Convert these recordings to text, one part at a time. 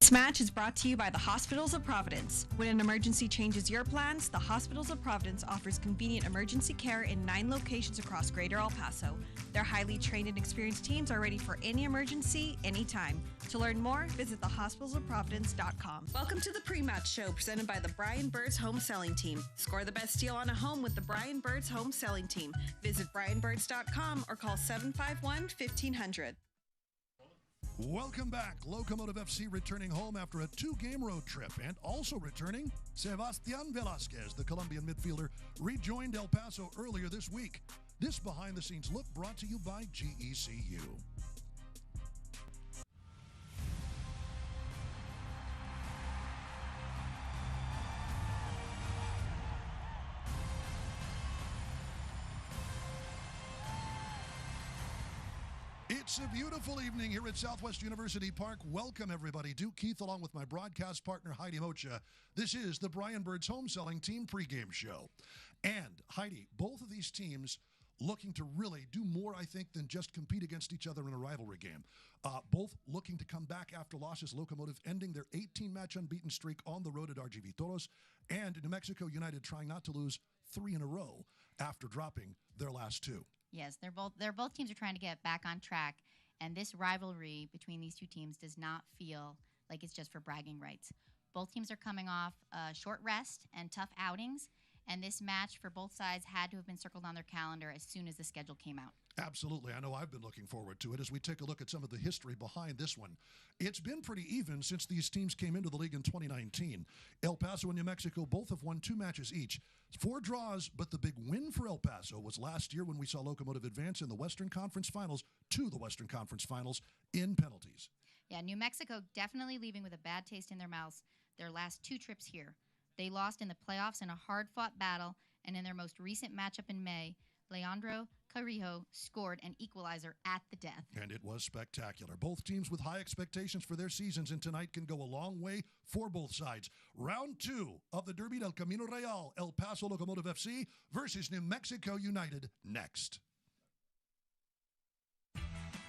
This match is brought to you by the Hospitals of Providence. When an emergency changes your plans, the Hospitals of Providence offers convenient emergency care in 9 locations across Greater El Paso. Their highly trained and experienced teams are ready for any emergency, anytime. To learn more, visit thehospitalsofprovidence.com. Welcome to the pre-match show presented by the Brian Birds Home Selling Team. Score the best deal on a home with the Brian Birds Home Selling Team. Visit brianbirds.com or call 751-1500. Welcome back. Locomotive FC returning home after a 2-game road trip, and also returning, Sebastian Velasquez, the Colombian midfielder, rejoined El Paso earlier this week. This behind-the-scenes look brought to you by GECU. It's a beautiful evening here at Southwest University Park. Welcome, everybody. Duke Keith, along with my broadcast partner, Heidi Mocha. This is the Brian Birds Home Selling Team pregame show. And, Heidi, both of these teams looking to really do more, I think, than just compete against each other in a rivalry game. Both looking to come back after losses. Locomotive ending their 18-match unbeaten streak on the road at RGV Toros, and New Mexico United trying not to lose 3 in a row after dropping their last 2. Yes, they're both teams are trying to get back on track, and this rivalry between these two teams does not feel like it's just for bragging rights. Both teams are coming off a short rest and tough outings, and this match for both sides had to have been circled on their calendar as soon as the schedule came out. Absolutely. I know I've been looking forward to it as we take a look at some of the history behind this one. It's been pretty even since these teams came into the league in 2019. El Paso and New Mexico both have won 2 matches each. 4 draws, but the big win for El Paso was last year when we saw Locomotive advance in the Western Conference Finals to the Western Conference Finals in penalties. Yeah, New Mexico definitely leaving with a bad taste in their mouths their last 2 trips here. They lost in the playoffs in a hard-fought battle, and in their most recent matchup in May, Leandro Carrillo scored an equalizer at the death. And it was spectacular. Both teams with high expectations for their seasons, and tonight can go a long way for both sides. Round 2 of the Derby del Camino Real, El Paso Locomotive FC versus New Mexico United next.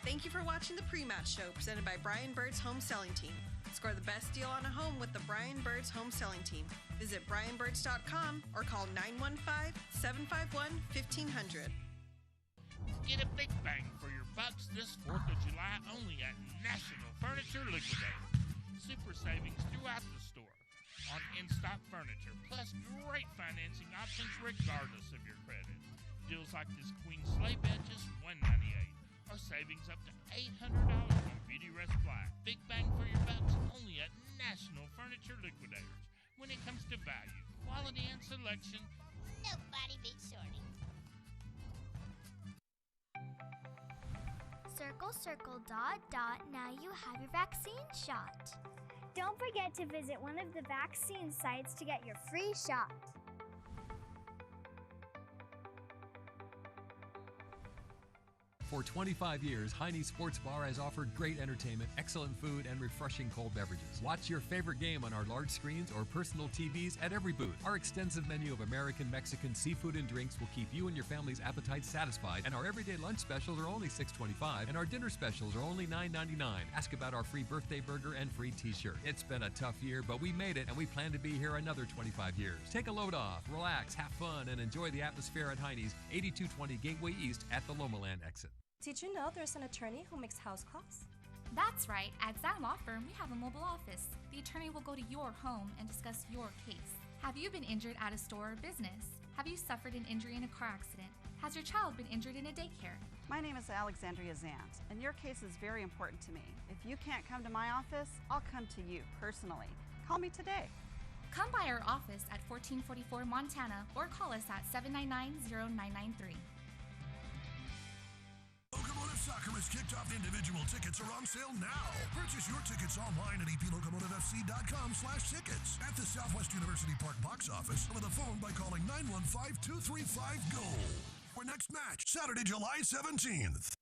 Thank you for watching the pre-match show presented by Brian Birds Home Selling Team. Score the best deal on a home with the Brian Birds Home Selling Team. Visit brianbirds.com or call 915-751-1500. Get a big bang for your bucks this 4th of July only at National Furniture Liquidator. Super savings throughout the store on in-stock furniture, plus great financing options regardless of your credit. Deals like this queen sleigh bed just $198, or savings up to $800 on Beauty Rest Black. Big bang for your bucks only at National Furniture Liquidators. When it comes to value, quality, and selection, nobody beats Shorty. Circle, circle, dot, dot, now you have your vaccine shot. Don't forget to visit one of the vaccine sites to get your free shot. For 25 years, Heine's Sports Bar has offered great entertainment, excellent food, and refreshing cold beverages. Watch your favorite game on our large screens or personal TVs at every booth. Our extensive menu of American, Mexican, seafood, and drinks will keep you and your family's appetites satisfied, and our everyday lunch specials are only $6.25, and our dinner specials are only $9.99. Ask about our free birthday burger and free t-shirt. It's been a tough year, but we made it, and we plan to be here another 25 years. Take a load off, relax, have fun, and enjoy the atmosphere at Heine's, 8220 Gateway East at the Lomaland exit. Did you know there's an attorney who makes house calls? That's right. At Zan Law Firm, we have a mobile office. The attorney will go to your home and discuss your case. Have you been injured at a store or business? Have you suffered an injury in a car accident? Has your child been injured in a daycare? My name is Alexandria Zant, and your case is very important to me. If you can't come to my office, I'll come to you personally. Call me today. Come by our office at 1444 Montana or call us at 799-0993. Locomotive Soccer has kicked off. Individual tickets are on sale now. Purchase your tickets online at eplocomotivefc.com/tickets, at the Southwest University Park box office, or on the phone by calling 915-235-GOAL. For next match, Saturday, July 17th.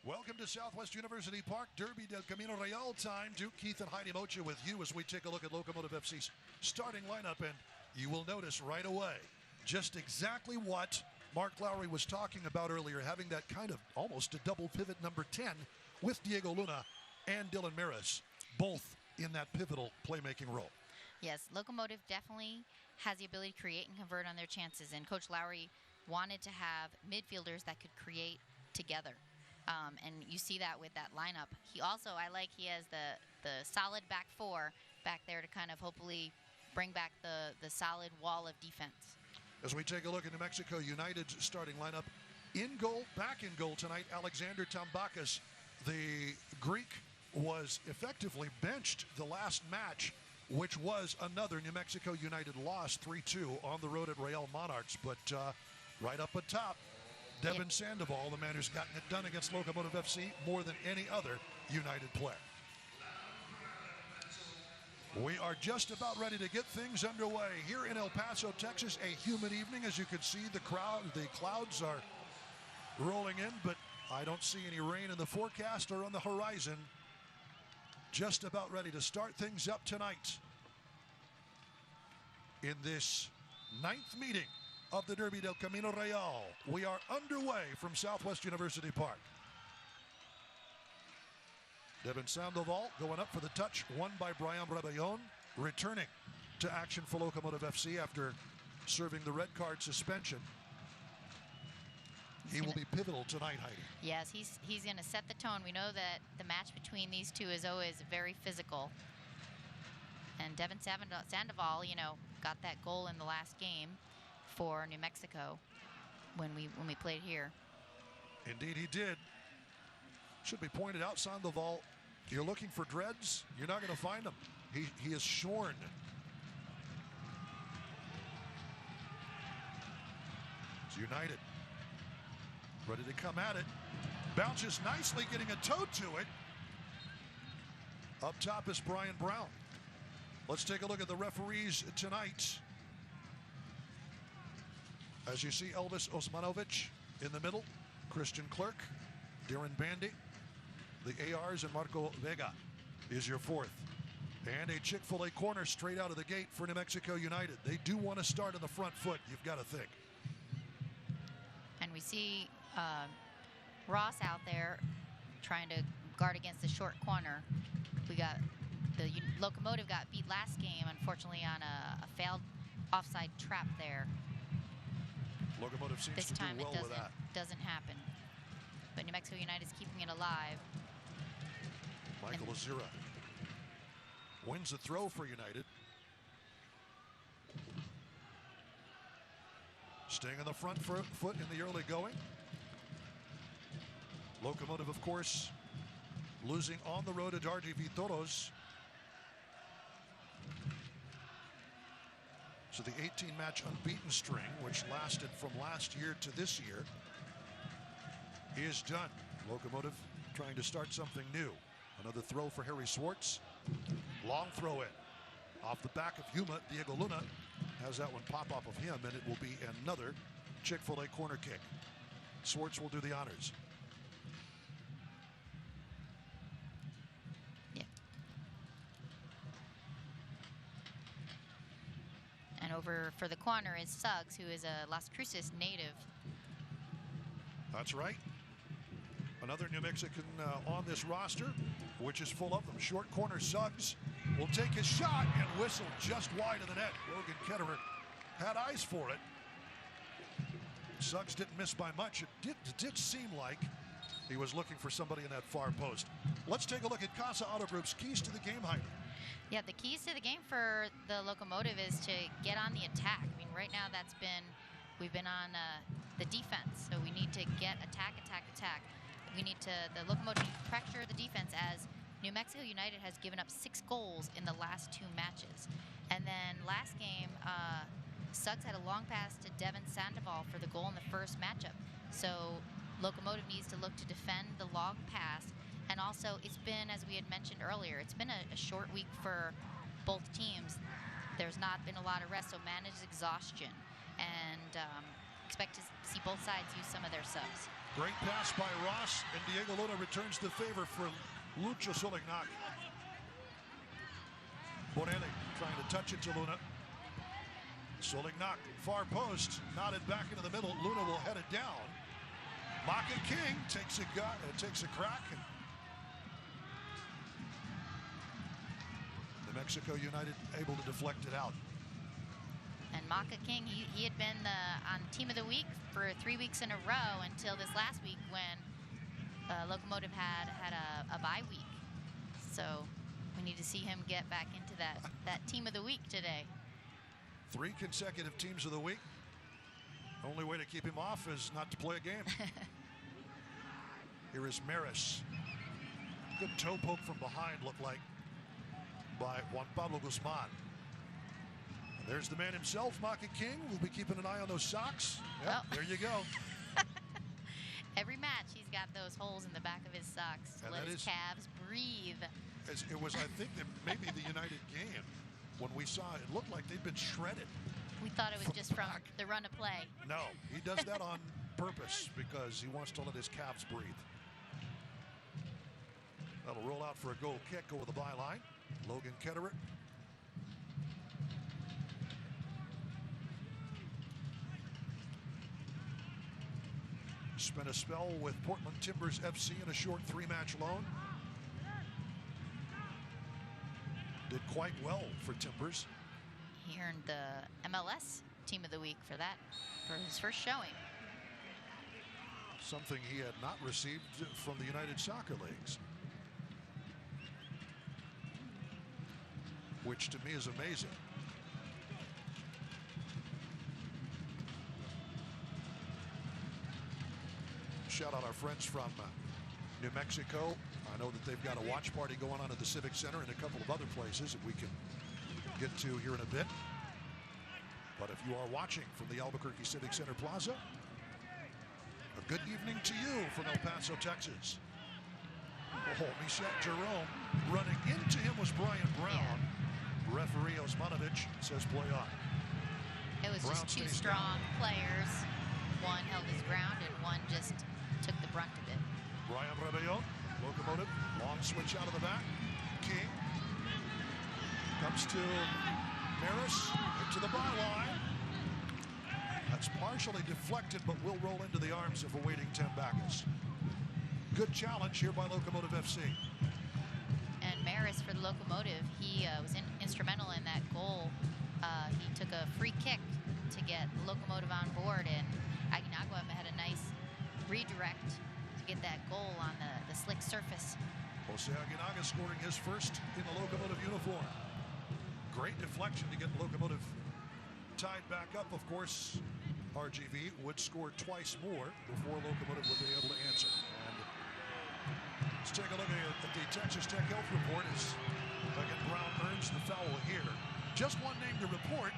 Welcome to Southwest University Park, Derby del Camino Real time. Duke Keith and Heidi Mocha with you as we take a look at Locomotive FC's starting lineup, and you will notice right away just exactly what Mark Lowry was talking about earlier, having that kind of almost a double pivot number 10 with Diego Luna and Dylan Maris, both in that pivotal playmaking role. Yes, Locomotive definitely has the ability to create and convert on their chances, and Coach Lowry wanted to have midfielders that could create together. And you see that with that lineup. He has the solid back four back there to kind of hopefully bring back the solid wall of defense. As we take a look at New Mexico United's starting lineup, back in goal tonight, Alexander Tambakus. The Greek was effectively benched the last match, which was another New Mexico United loss, 3-2 on the road at Real Monarchs. But right up at top, Devin Sandoval, the man who's gotten it done against Locomotive FC more than any other United player. We are just about ready to get things underway here in El Paso, Texas. A humid evening, as you can see. The clouds are rolling in, but I don't see any rain in the forecast or on the horizon. Just about ready to start things up tonight in this 9th meeting of the Derby del Camino Real. We are underway from Southwest University Park. Devin Sandoval going up for the touch, won by Brian Rebellon, returning to action for Locomotive FC after serving the red card suspension. He will be pivotal tonight, Heidi. Yes, he's going to set the tone. We know that the match between these two is always very physical. And Devin Sandoval, got that goal in the last game for New Mexico when we played here. Indeed, he did. Should be pointed out, Sandoval, you're looking for dreads, you're not going to find them. He is shorn. It's United. Ready to come at it. Bounces nicely, getting a toe to it. Up top is Brian Brown. Let's take a look at the referees tonight. As you see, Elvis Osmanovic in the middle, Christian Clerk, Darren Bandy, the ARs, and Marco Vega is your fourth. And a Chick-fil-A corner straight out of the gate for New Mexico United. They do want to start on the front foot, you've got to think. And we see Ross out there trying to guard against the short corner. We got the Locomotive got beat last game, unfortunately, on a failed offside trap there. Locomotive seems this to time do well with that. Doesn't happen. But New Mexico United is keeping it alive. Michael Azura wins the throw for United. Staying on the front foot in the early going. Locomotive, of course, losing on the road at RGV Toros. So the 18-match unbeaten string, which lasted from last year to this year, is done. Locomotive trying to start something new. Another throw for Harry Swartz. Long throw in. Off the back of Yuma, Diego Luna has that one pop off of him, and it will be another Chick-fil-A corner kick. Swartz will do the honors. Yeah. And over for the corner is Suggs, who is a Las Cruces native. That's right. Another New Mexican on this roster, which is full of them. Short corner, Suggs will take his shot and whistle just wide of the net. Logan Ketterer had eyes for it. Suggs didn't miss by much. It did seem like he was looking for somebody in that far post. Let's take a look at Casa Auto Group's keys to the game, Heidi. Yeah, the keys to the game for the Locomotive is to get on the attack. I mean, right now we've been on the defense, so we need to get attack. We need the Locomotive need to pressure the defense, as New Mexico United has given up 6 goals in the last 2 matches. And then last game, Suggs had a long pass to Devin Sandoval for the goal in the first matchup. So Locomotive needs to look to defend the long pass. And also, it's been, as we had mentioned earlier, it's been a short week for both teams. There's not been a lot of rest, so manage exhaustion. And expect to see both sides use some of their subs. Great pass by Ross, and Diego Luna returns the favor for Lucho Solignac. Borelli trying to touch it to Luna. Solignac, far post, nodded back into the middle. Luna will head it down. Maka King takes a crack and Mexico United able to deflect it out. And Maka King, he had been on Team of the Week for 3 weeks in a row until this last week when Locomotive had a bye week. So we need to see him get back into that Team of the Week today. 3 consecutive Teams of the Week. Only way to keep him off is not to play a game. Here is Maris. Good toe poke from behind, looked like, by Juan Pablo Guzman. And there's the man himself, Maka King. We'll be keeping an eye on those socks. Yep, There you go. Every match, he's got those holes in the back of his socks to let his calves breathe. It was, I think, that maybe the United game when we saw it looked like they'd been shredded. We thought it was just from the run of play. No, he does that on purpose because he wants to let his calves breathe. That'll roll out for a goal kick over the byline. Logan Ketterer. Spent a spell with Portland Timbers FC in a short 3-match loan. Did quite well for Timbers. He earned the MLS Team of the Week for his first showing. Something he had not received from the United Soccer Leagues. Which to me is amazing. Shout out our friends from New Mexico. I know that they've got a watch party going on at the Civic Center and a couple of other places that we can get to here in a bit. But if you are watching from the Albuquerque Civic Center Plaza, a good evening to you from El Paso, Texas. Oh, Michel Jerome running into him was Brian Brown. Referee Osmanovic says play on. It was Brown just 2 strong players. One held his ground and one just took the brunt of it. Brian Rebellon, Locomotive, long switch out of the back. King comes to Maris, into the byline. That's partially deflected, but will roll into the arms of awaiting Tambakus. Good challenge here by Locomotive FC. And Maris for the Locomotive, he was instrumental in that goal. He took a free kick to get Locomotive on board, and Aguinaldo had a nice redirect to get that goal on the slick surface. Jose Aguinaga scoring his first in the Locomotive uniform. Great deflection to get Locomotive tied back up. Of course, RGV would score twice more before Locomotive would be able to answer. And let's take a look at the Texas Tech Health Report as again Brown earns the foul here. Just one name to report.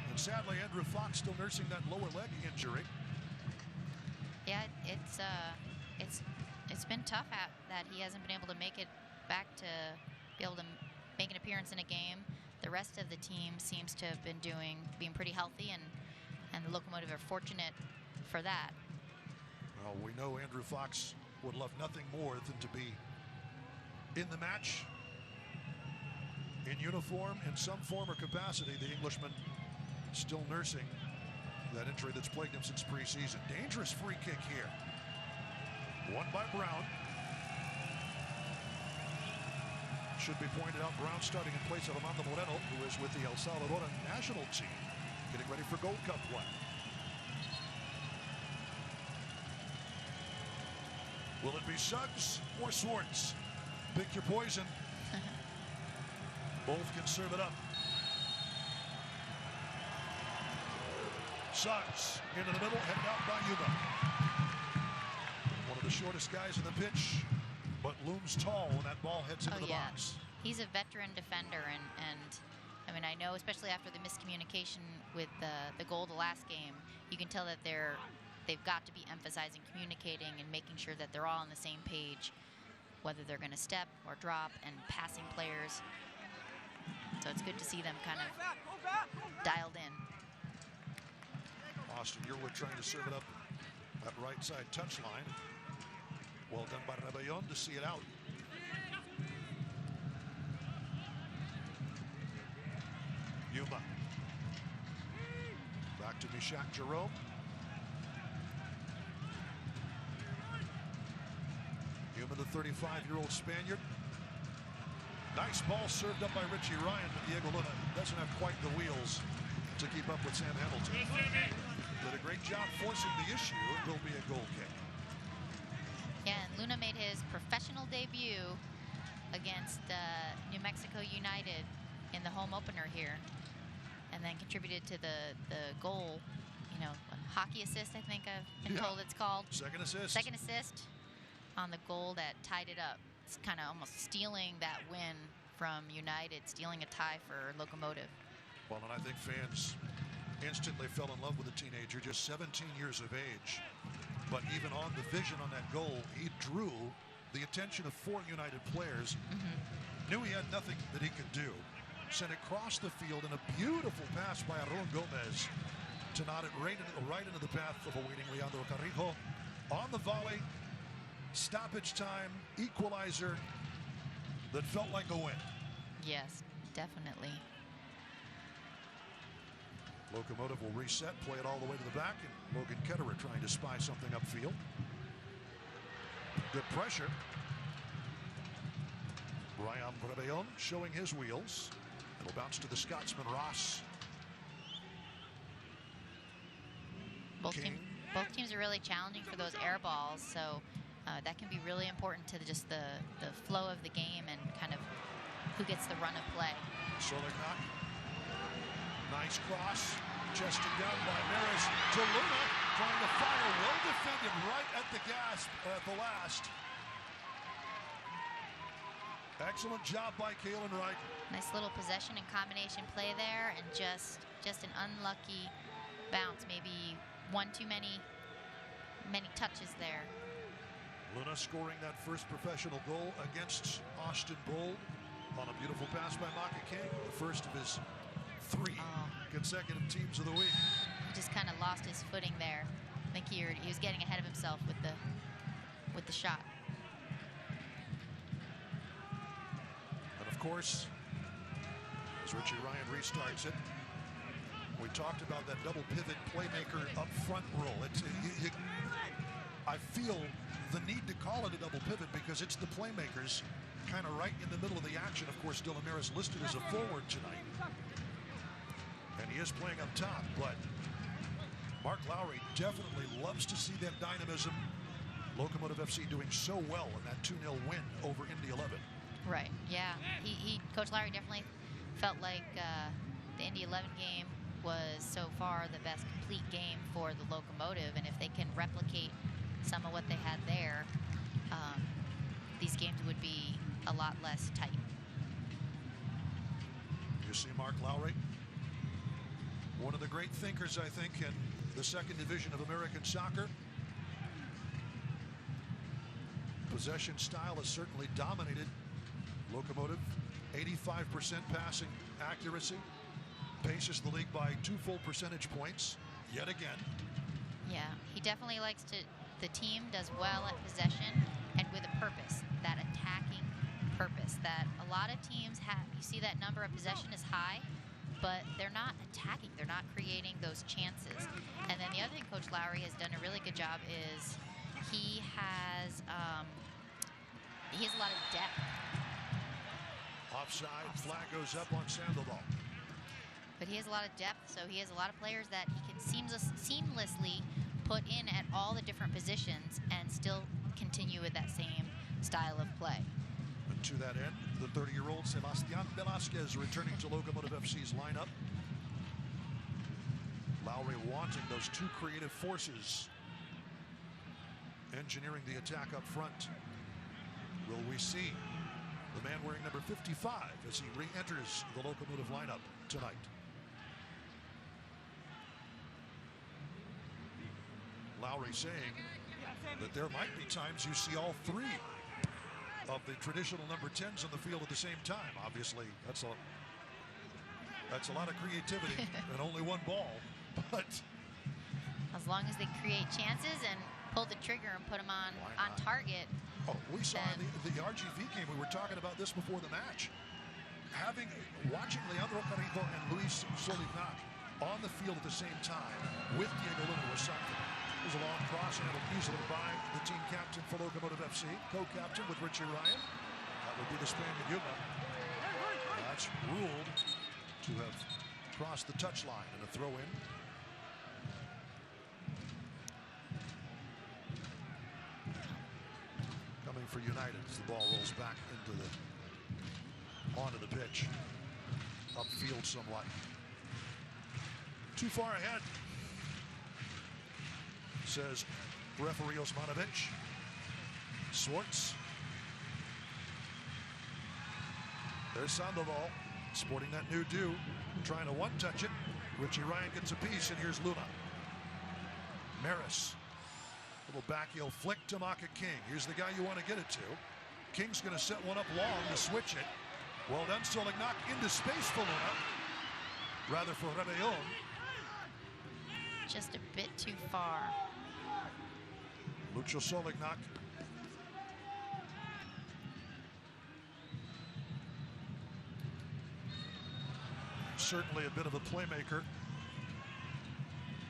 And sadly, Andrew Fox still nursing that lower leg injury. Yeah, it's been tough that he hasn't been able to make it back to be able to make an appearance in a game. The rest of the team seems to have been being pretty healthy, and the Locomotive are fortunate for that. Well, we know Andrew Fox would love nothing more than to be in the match, in uniform, in some form or capacity. The Englishman still nursing that injury that's plagued him since preseason. Dangerous free kick here. Won by Brown. Should be pointed out, Brown starting in place of Amanda Moreno, who is with the El Salvador national team, getting ready for Gold Cup play. Will it be Suggs or Swartz? Pick your poison. Both can serve it up. Suggs into the middle, headed out by Yuma. One of the shortest guys in the pitch, but looms tall when that ball heads into the box. He's a veteran defender, and I mean, I know especially after the miscommunication with the goal the last game, you can tell that they've got to be emphasizing communicating and making sure that they're all on the same page, whether they're going to step or drop and passing players. So it's good to see them kind of dialed in. Austin Yearwood trying to serve it up that right side touchline. Well done by Rebellon to see it out. Yuma. Back to Mishak Jerome. Yuma, the 35-year-old Spaniard. Nice ball served up by Richie Ryan, but Diego Luna doesn't have quite the wheels to keep up with Sam Hamilton. Did a great job forcing the issue. It will be a goal kick. Yeah, and Luna made his professional debut against New Mexico United in the home opener here, and then contributed to the goal. You know, hockey assist, I think I've been told it's called. Second assist. Second assist on the goal that tied it up. It's kind of almost stealing that win from United, stealing a tie for Locomotive. Well, and I think fans instantly fell in love with the teenager, just 17 years of age. But even on the vision on that goal, he drew the attention of 4 United players. Knew he had nothing that he could do. Sent it across the field in a beautiful pass by Aaron Gomez to nod it right into the path of awaiting Leandro Carrijo. On the volley, stoppage time, equalizer that felt like a win. Yes, definitely. Locomotive will reset, play it all the way to the back, and Logan Ketterer trying to spy something upfield. Good pressure. Ryan Rebellon showing his wheels. It'll bounce to the Scotsman Ross. Both teams are really challenging for those air balls, so that can be really important to just the flow of the game and kind of who gets the run of play. Solignac. Nice cross. Chested down by Maris to Luna. Trying to fire. Well defended right at the gasp at the last. Excellent job by Kalen Riker. Nice little possession and combination play there, and just an unlucky bounce. Maybe one too many touches there. Luna scoring that first professional goal against Austin Bold on a beautiful pass by Maka King, the first of his 3 consecutive teams of the week. He just kind of lost his footing there. I think he was getting ahead of himself with the shot. And of course, as Richie Ryan restarts it, we talked about that double pivot playmaker up front role. I feel the need to call it a double pivot because it's the playmakers kind of right in the middle of the action. Of course, Dylan Maris listed as a forward tonight. And he is playing up top, but Mark Lowry definitely loves to see that dynamism. Locomotive FC doing so well in that 2-0 win over Indy 11. Right, yeah. Coach Lowry definitely felt like the Indy 11 game was so far the best complete game for the Locomotive, and if they can replicate some of what they had there, these games would be a lot less tight. You see Mark Lowry, one of the great thinkers, I think, in the second division of American soccer. Possession style has certainly dominated Locomotive. 85% passing accuracy. Paces the league by 2 full percentage points yet again. Yeah, he definitely likes to, the team does well at possession and with a purpose, that attacking purpose that a lot of teams have. You see that number of possession is high, but they're not attacking. They're not creating those chances. And then the other thing Coach Lowry has done a really good job is he has a lot of depth. Offside, flag goes up on Sandoval. But he has a lot of depth, so he has a lot of players that he can seamlessly put in at all the different positions and still continue with that same style of play. And to that end, the 30-year-old Sebastian Velasquez returning to Locomotive FC's lineup. Lowry wanting those 2 creative forces, engineering the attack up front. Will we see the man wearing number 55 as he re-enters the Locomotive lineup tonight? Lowry saying that there might be times you see all 3 of the traditional number 10s on the field at the same time. Obviously, that's a lot of creativity and only 1 ball, but as long as they create chances and pull the trigger and put them on target. Oh, we saw in the RGV game, we were talking about this before the match. Watching Leandro Carrijo and Luis Solignac on the field at the same time with Diego Luna was something. It was a long cross handled easily by the team captain for Locomotive FC, co-captain with Richie Ryan. That would be the Spaniard Yuba. ruled to have crossed the touchline and a throw in. Coming for United as the ball rolls back onto the pitch. Upfield somewhat. Too far ahead, says referee Osmanovic. Swartz. There's Sandoval, sporting that new do, trying to one-touch it. Richie Ryan gets a piece, and here's Luna. Maris. Little back heel flick to Maka King. Here's the guy you want to get it to. King's going to set one up long to switch it. Well done, Solignac into space for Luna. Rather for Rebellon. Just a bit too far. Lucho Solignac. Certainly a bit of a playmaker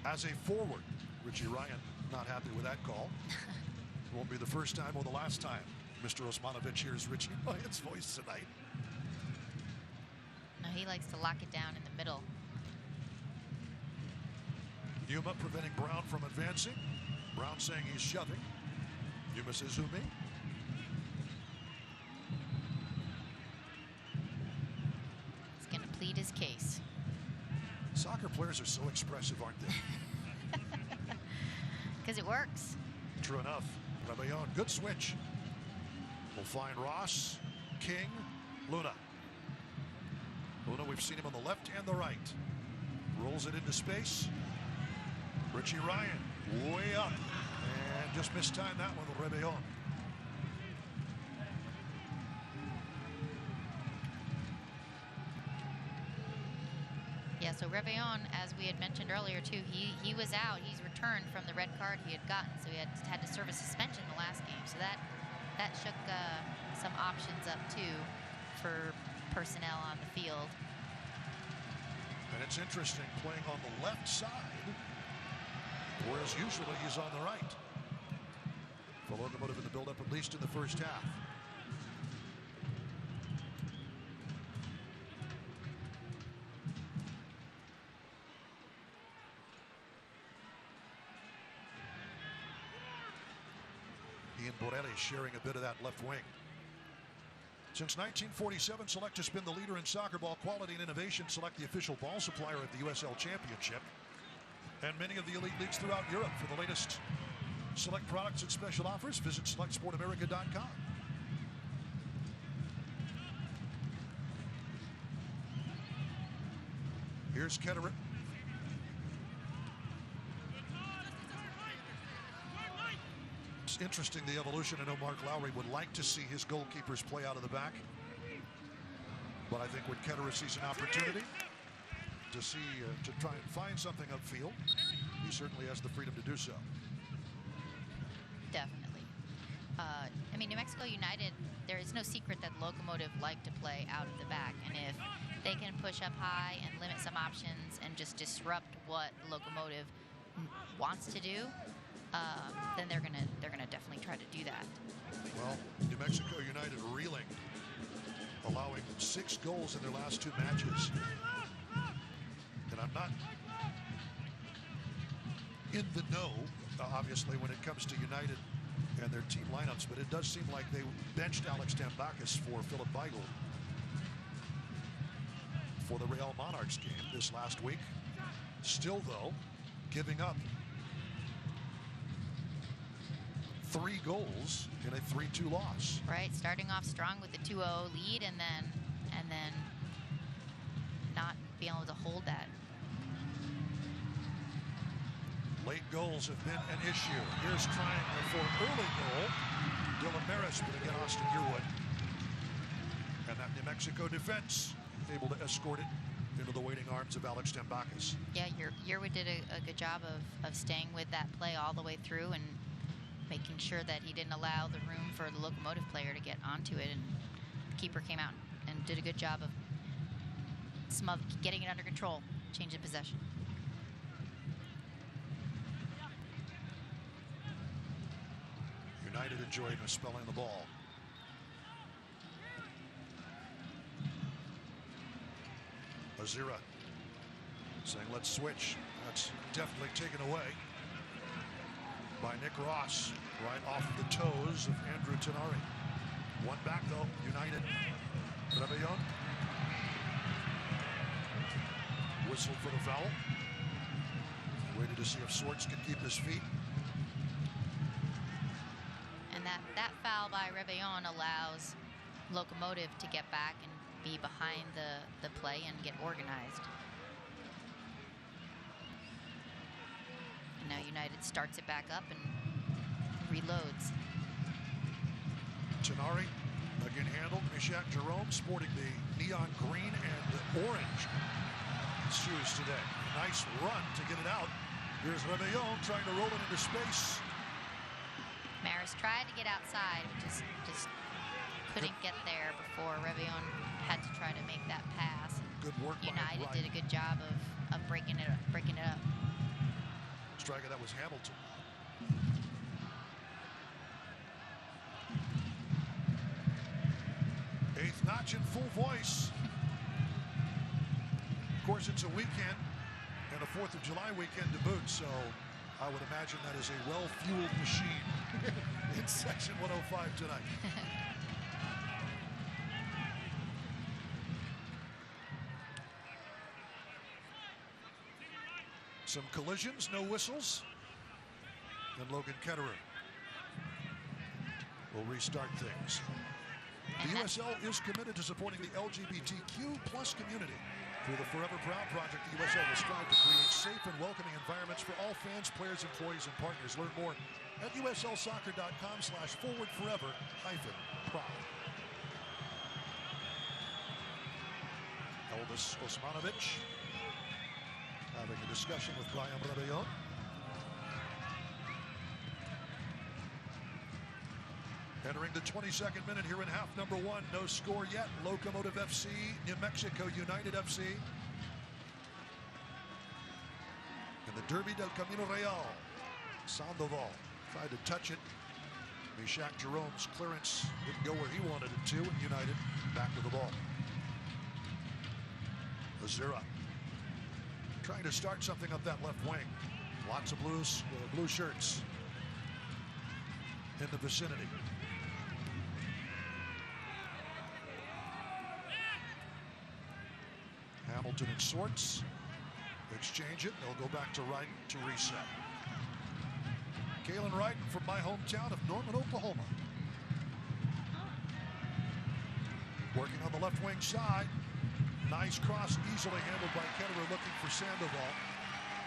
as a forward. Richie Ryan not happy with that call. Won't be the first time or the last time Mr. Osmanovic hears Richie Ryan's voice tonight. No, he likes to lock it down in the middle. Yuma preventing Brown from advancing. Brown saying he's shoving. Yuma says, who, me? He's going to plead his case. Soccer players are so expressive, aren't they? Because it works. True enough. Rebellon, good switch. We'll find Ross, King, Luna. Luna, we've seen him on the left and the right. Rolls it into space. Richie Ryan, way up. And just mistimed that one with Rebellon. Yeah, so Rebellon, as we had mentioned earlier too, he was out. He's returned from the red card he had gotten, so he had to serve a suspension the last game. So that shook some options up too for personnel on the field. And it's interesting, playing on the left side, whereas usually he's on the right. For Locomotive in the build-up, at least in the first half. Ian Borelli sharing a bit of that left wing. Since 1947, Select has been the leader in soccer ball quality and innovation. Select, the official ball supplier of the USL Championship and many of the elite leagues throughout Europe. For the latest Select products and special offers, visit SelectSportAmerica.com. Here's Ketterer. It's interesting, the evolution. I know Mark Lowry would like to see his goalkeepers play out of the back. But I think when Ketterer sees an opportunity to try and find something upfield, he certainly has the freedom to do so. Definitely. I mean, New Mexico United, there is no secret that Locomotive like to play out of the back. And if they can push up high and limit some options and just disrupt what Locomotive wants to do, then they're gonna definitely try to do that. Well, New Mexico United reeling, allowing 6 goals in their last 2 matches. And I'm not in the know, obviously, when it comes to United and their team lineups, but it does seem like they benched Alex Tambakus for Philip Beigel for the Real Monarchs game this last week. Still, though, giving up 3 goals in a 3-2 loss. Right, starting off strong with the 2-0 lead and then not being able to hold that. Late goals have been an issue. Here's trying for early goal. Dylan Maris, but again Austin Yearwood. And that New Mexico defense able to escort it into the waiting arms of Alex Tambakus. Yeah, Yearwood did a good job of staying with that play all the way through and making sure that he didn't allow the room for the Locomotive player to get onto it. And the keeper came out and did a good job of getting it under control, changing possession. United enjoying a spell in the ball. Azira saying, let's switch. That's definitely taken away by Nick Ross, right off the toes of Andrew Tenari. One back, though, United. Rebellon whistled for the foul. Waited to see if Swartz could keep his feet. And that foul by Rebellon allows Locomotive to get back and be behind the play and get organized. And now United starts it back up and reloads. Tenari again handled. Mishak Jerome sporting the neon green and orange shoes today. Nice run to get it out. Here's Rebellon trying to roll it into space. Maris tried to get outside, just couldn't get there before Rebellon had to try to make that pass. Good work. United did a good job of breaking it up. Striker, that was Hamilton. Eighth notch in full voice. Of course, it's a weekend and a 4th of July weekend to boot, so I would imagine that is a well-fueled machine in section 105 tonight. Some collisions, no whistles. And Logan Ketterer will restart things. The USL is committed to supporting the LGBTQ+ community. Through the Forever Proud project, the USL will strive to create safe and welcoming environments for all fans, players, employees, and partners. Learn more at uslsoccer.com/forwardforever-proud. Elvis Osmanovic having a discussion with Brian Rebellon. Entering the 22nd minute here in half number 1. No score yet. Locomotive FC, New Mexico United FC. In the Derby del Camino Real. Sandoval tried to touch it. Mishak Jerome's clearance didn't go where he wanted it to, and United back to the ball. Azira trying to start something up that left wing. Lots of blue shirts in the vicinity. Hamilton and Swartz exchange it. They'll go back to Wright to reset. Kalen Wright from my hometown of Norman, Oklahoma. Working on the left wing side. Nice cross, easily handled by Ketterer, looking for Sandoval.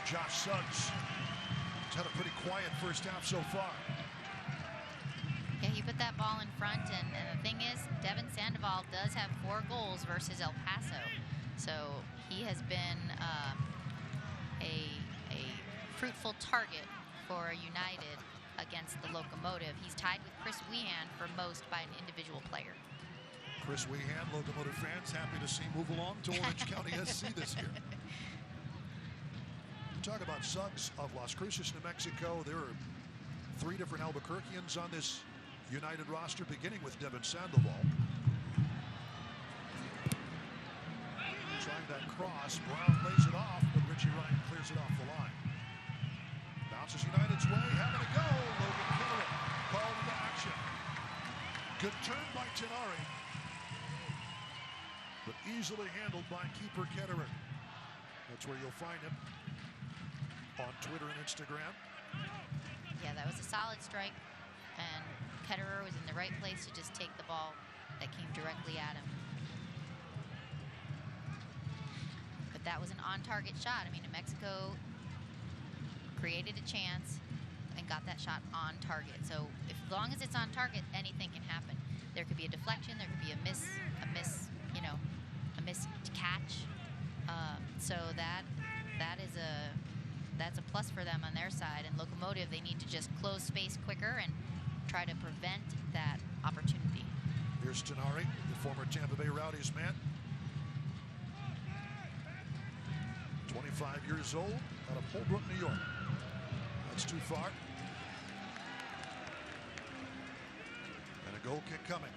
Josh Suggs has had a pretty quiet first half so far. Yeah, he put that ball in front, and the thing is, Devin Sandoval does have 4 goals versus El Paso. So he has been a fruitful target for United against the Locomotive. He's tied with Chris Wehan for most by an individual player. Chris Wehan, Locomotive fans, happy to see move along to Orange County SC this year. Talk about Suggs of Las Cruces, New Mexico. There are 3 different Albuquerqueans on this United roster, beginning with Devin Sandoval. Trying that cross. Brown lays it off, but Richie Ryan clears it off the line. Bounces United's way, having a go. Logan Ketterer called into action. Good turn by Tenari, but easily handled by keeper Ketterer. That's where you'll find him on Twitter and Instagram. Yeah, that was a solid strike, and Ketterer was in the right place to just take the ball that came directly at him. But that was an on-target shot. I mean, New Mexico created a chance and got that shot on target. So as long as it's on target, anything can happen. There could be a deflection, there could be a missed catch. So that's a plus for them on their side. And Locomotive, they need to just close space quicker and try to prevent that opportunity. Here's Tenari, the former Tampa Bay Rowdies man. 25 years old, out of Holbrook, New York. That's too far. And a goal kick coming.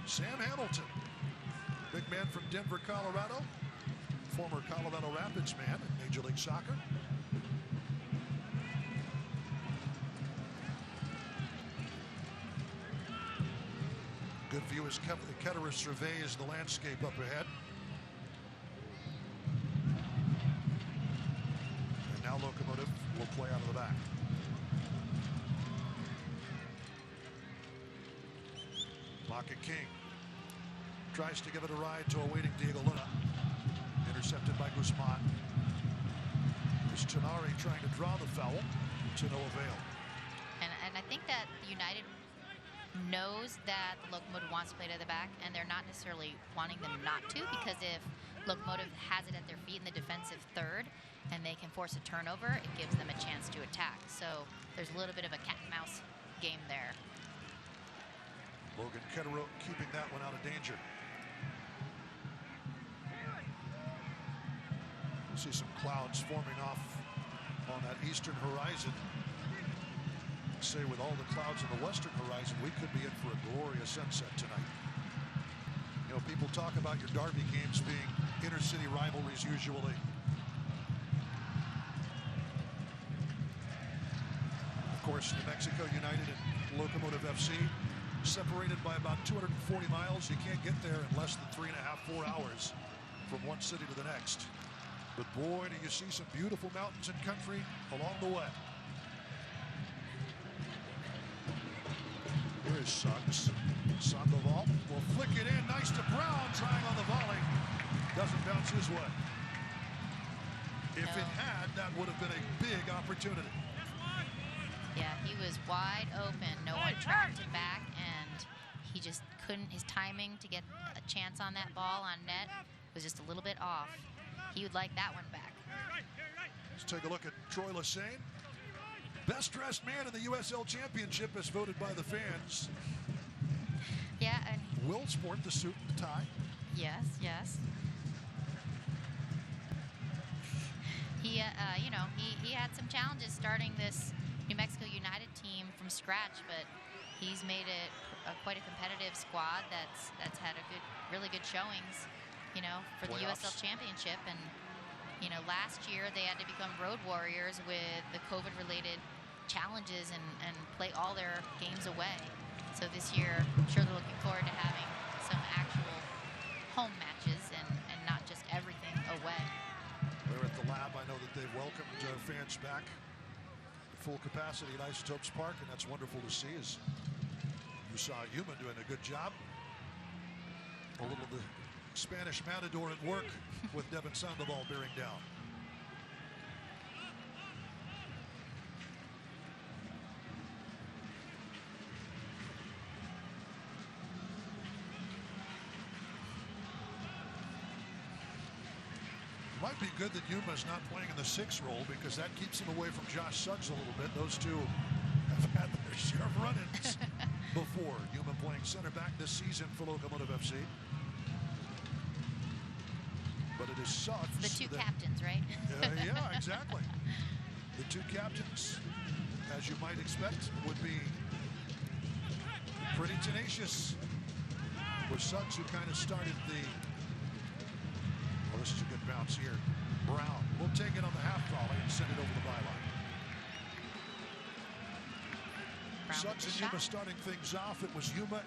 Sam Hamilton Big man from Denver, Colorado. Former Colorado Rapids man in Major League Soccer. Good view as Ketterer surveys the landscape up ahead. And now Locomotive will play out of the back. Lockett King tries to give it a ride to a waiting Diego Luna. Intercepted by Guzman. There's Tenari trying to draw the foul to no avail. And I think that United knows that the Locomotive wants to play to the back, and they're not necessarily wanting them not to, because if Locomotive has it at their feet in the defensive third and they can force a turnover, it gives them a chance to attack. So there's a little bit of a cat and mouse game there. Logan Ketterer keeping that one out of danger. See some clouds forming off on that eastern horizon. Say with all the clouds in the western horizon, we could be in for a glorious sunset tonight. You know, people talk about your derby games being inner city rivalries usually. Of course, New Mexico United and Locomotive FC separated by about 240 miles. You can't get there in less than 3.5, 4 hours from one city to the next. But boy, do you see some beautiful mountains and country along the way. Here is Suggs. Sandoval will flick it in. Nice to Brown, trying on the volley. Doesn't bounce his way. If it had, that would have been a big opportunity. Yeah, he was wide open. No one tracked him back, and he just couldn't. His timing to get a chance on that ball on net was just a little bit off. He would like that one back. Let's take a look at Troy Lesesne. Best dressed man in the USL Championship as voted by the fans. Yeah, and will sport the suit and the tie. Yes, yes. He, you know, he had some challenges starting this New Mexico United team from scratch, but he's made it quite a competitive squad that's had a really good showings, you know, for the USL Championship. And you know, last year they had to become road warriors with the COVID-related challenges and play all their games away. So this year, I'm sure they're looking forward to having some actual home matches and not just everything away. We're at the lab. I know that they've welcomed fans back at full capacity at Isotopes Park, and that's wonderful to see. As you saw Yuma doing a good job. A little of the Spanish matador at work with Devin Sandoval bearing down. Might be good that Yuma's not playing in the 6 role, because that keeps him away from Josh Suggs a little bit. Those two have had their share of run-ins before. Yuma playing center back this season for Locomotive FC. But it is Suggs. The two captains, right? Yeah, exactly. The two captains, as you might expect, would be pretty tenacious. With Suggs, who kind of started the... Well, this is a good bounce here. Brown will take it on the half volley and send it over the byline. Suggs and Yuma starting things off. It was Yuma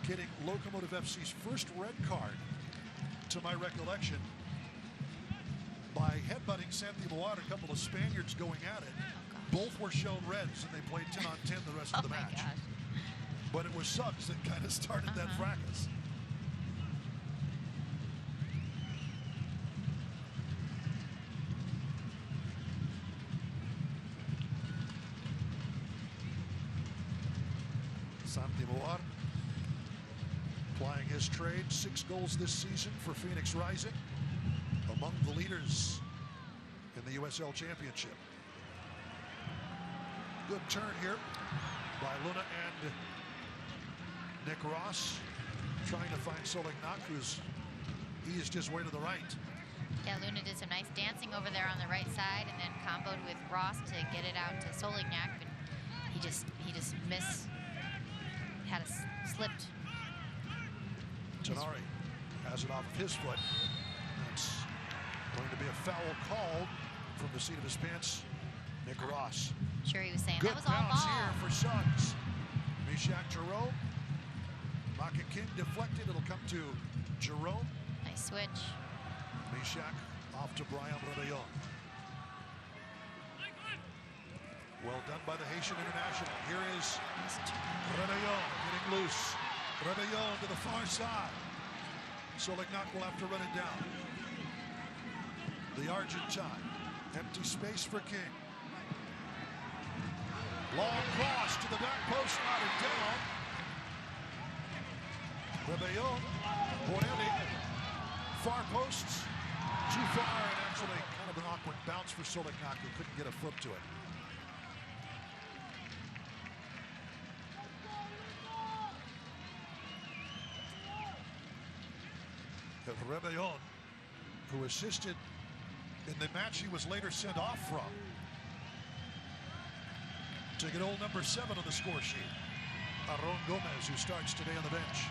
getting Locomotive FC's first red card, to my recollection, by headbutting Santi Moar. A couple of Spaniards going at it. Both were shown reds, and they played 10 on 10 the rest of the match. Gosh. But it was Suggs that kind of started that fracas. Santi Moar plying his trade. 6 goals this season for Phoenix Rising. Among the leaders in the USL Championship. Good turn here by Luna and Nick Ross. Trying to find Solignac, who's eased his way to the right. Yeah, Luna did some nice dancing over there on the right side, and then comboed with Ross to get it out to Solignac, and he just slipped. Tenari has it off of his foot. It's going to be a foul called from the seat of his pants. Nick Ross. Sure, he was saying Good that was all bounce ball. here for Suggs. Mishak Jerome. Maka King deflected. It'll come to Jerome. Nice switch. Mishak off to Brian Rebellon. Well done by the Haitian International. Here is Rebellon getting loose. Rebellon to the far side. Solignac will have to run it down. The Argentine. Empty space for King. Long cross to the back post, knotted down. Rebellon, Borelli, far posts, too far, and actually kind of an awkward bounce for Solignac, who couldn't get a foot to it. Rebellon, who assisted in the match he was later sent off from, to get old number 7 on the score sheet. Aron Gomez, who starts today on the bench.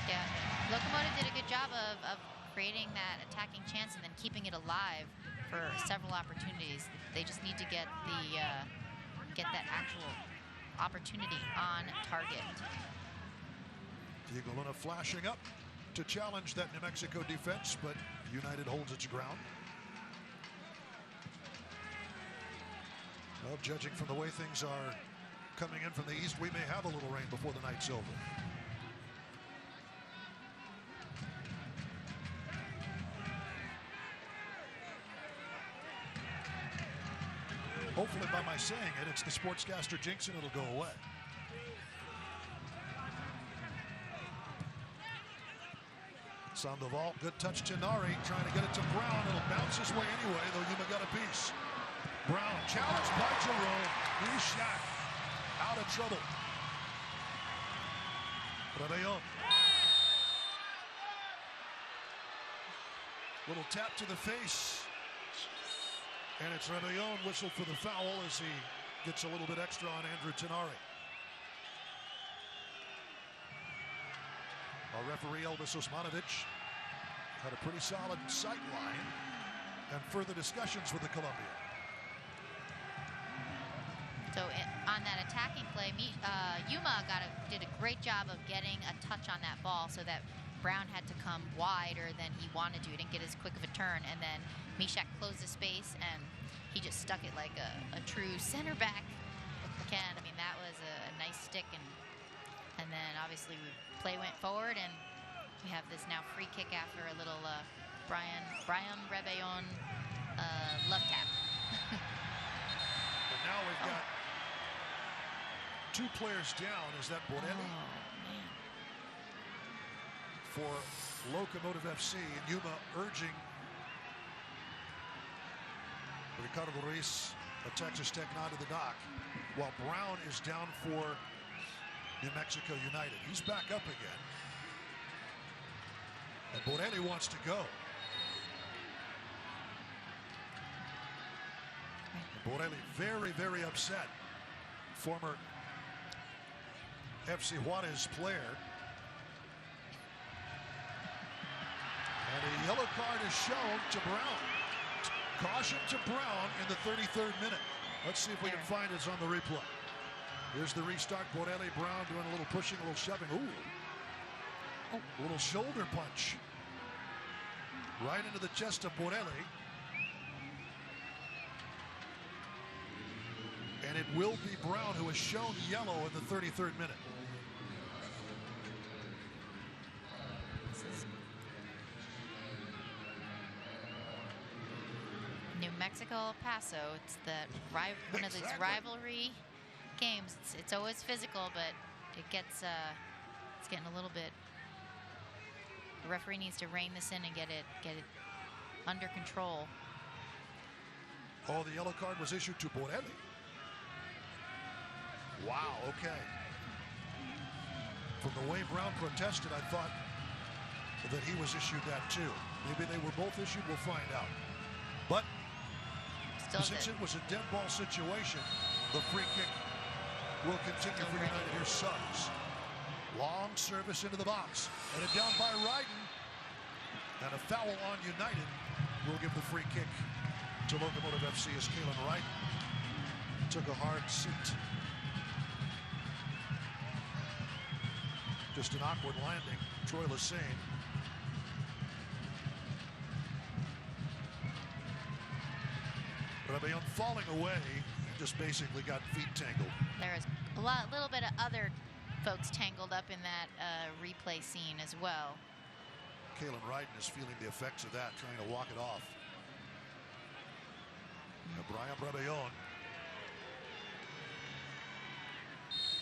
Yeah, Locomotive did a good job of creating that attacking chance and then keeping it alive for several opportunities. They just need to get that actual opportunity on target. Diego Luna flashing up to challenge that New Mexico defense, but United holds its ground. Well, judging from the way things are coming in from the east, we may have a little rain before the night's over. Hopefully by my saying it, it's the sportscaster jinx and it'll go away. Sandoval, good touch to Nari, trying to get it to Brown. It'll bounce his way anyway, though Yuma got a piece. Brown challenged by Jerome. Mishak out of trouble. Rebellon. Little tap to the face. And it's Rebellon whistled for the foul as he gets a little bit extra on Andrew Tenari. Our referee Elvis Osmanovic had a pretty solid sight line and further discussions with the Colombian. So on that attacking play, Yuma did a great job of getting a touch on that ball so that Brown had to come wider than he wanted to. He didn't get as quick of a turn, and then Mishak closed the space and he just stuck it like a true center back can. I mean, that was a nice stick, and then obviously play went forward, and we have this now free kick after a little Brian Rebellon love tap. And now we've got 2 players down. Is that Borelli? Oh, man. For Locomotive FC, and Yuma urging Ricardo Ruiz of Texas Tech not to the dock, while Brown is down for New Mexico United. He's back up again. And Borelli wants to go. And Borelli very, very upset. Former FC Juarez player. And a yellow card is shown to Brown. Caution to Brown in the 33rd minute. Let's see if we can find it on the replay. Here's the restart. Borelli, Brown doing a little pushing, a little shoving. Ooh. Oh, a little shoulder punch. Right into the chest of Borelli. And it will be Brown who is shown yellow in the 33rd minute. New Mexico, Paso. It's one of these rivalry games. It's always physical, but it's getting a little bit. The referee needs to rein this in and get it under control. Oh, the yellow card was issued to Borelli. Wow, okay. From the way Brown protested, I thought that he was issued that too. Maybe they were both issued, we'll find out. But since it was a dead ball situation, the free kick will continue for United. Here's Suggs. Long service into the box. And it down by Ryden. And a foul on United will give the free kick to Locomotive FC as Kalen Ryden took a hard seat. Just an awkward landing. Troy Lassane. Rebellon falling away, just basically got feet tangled. There's a little bit of other folks tangled up in that replay scene as well. Kalen Ryden is feeling the effects of that, trying to walk it off. Brian Rebellon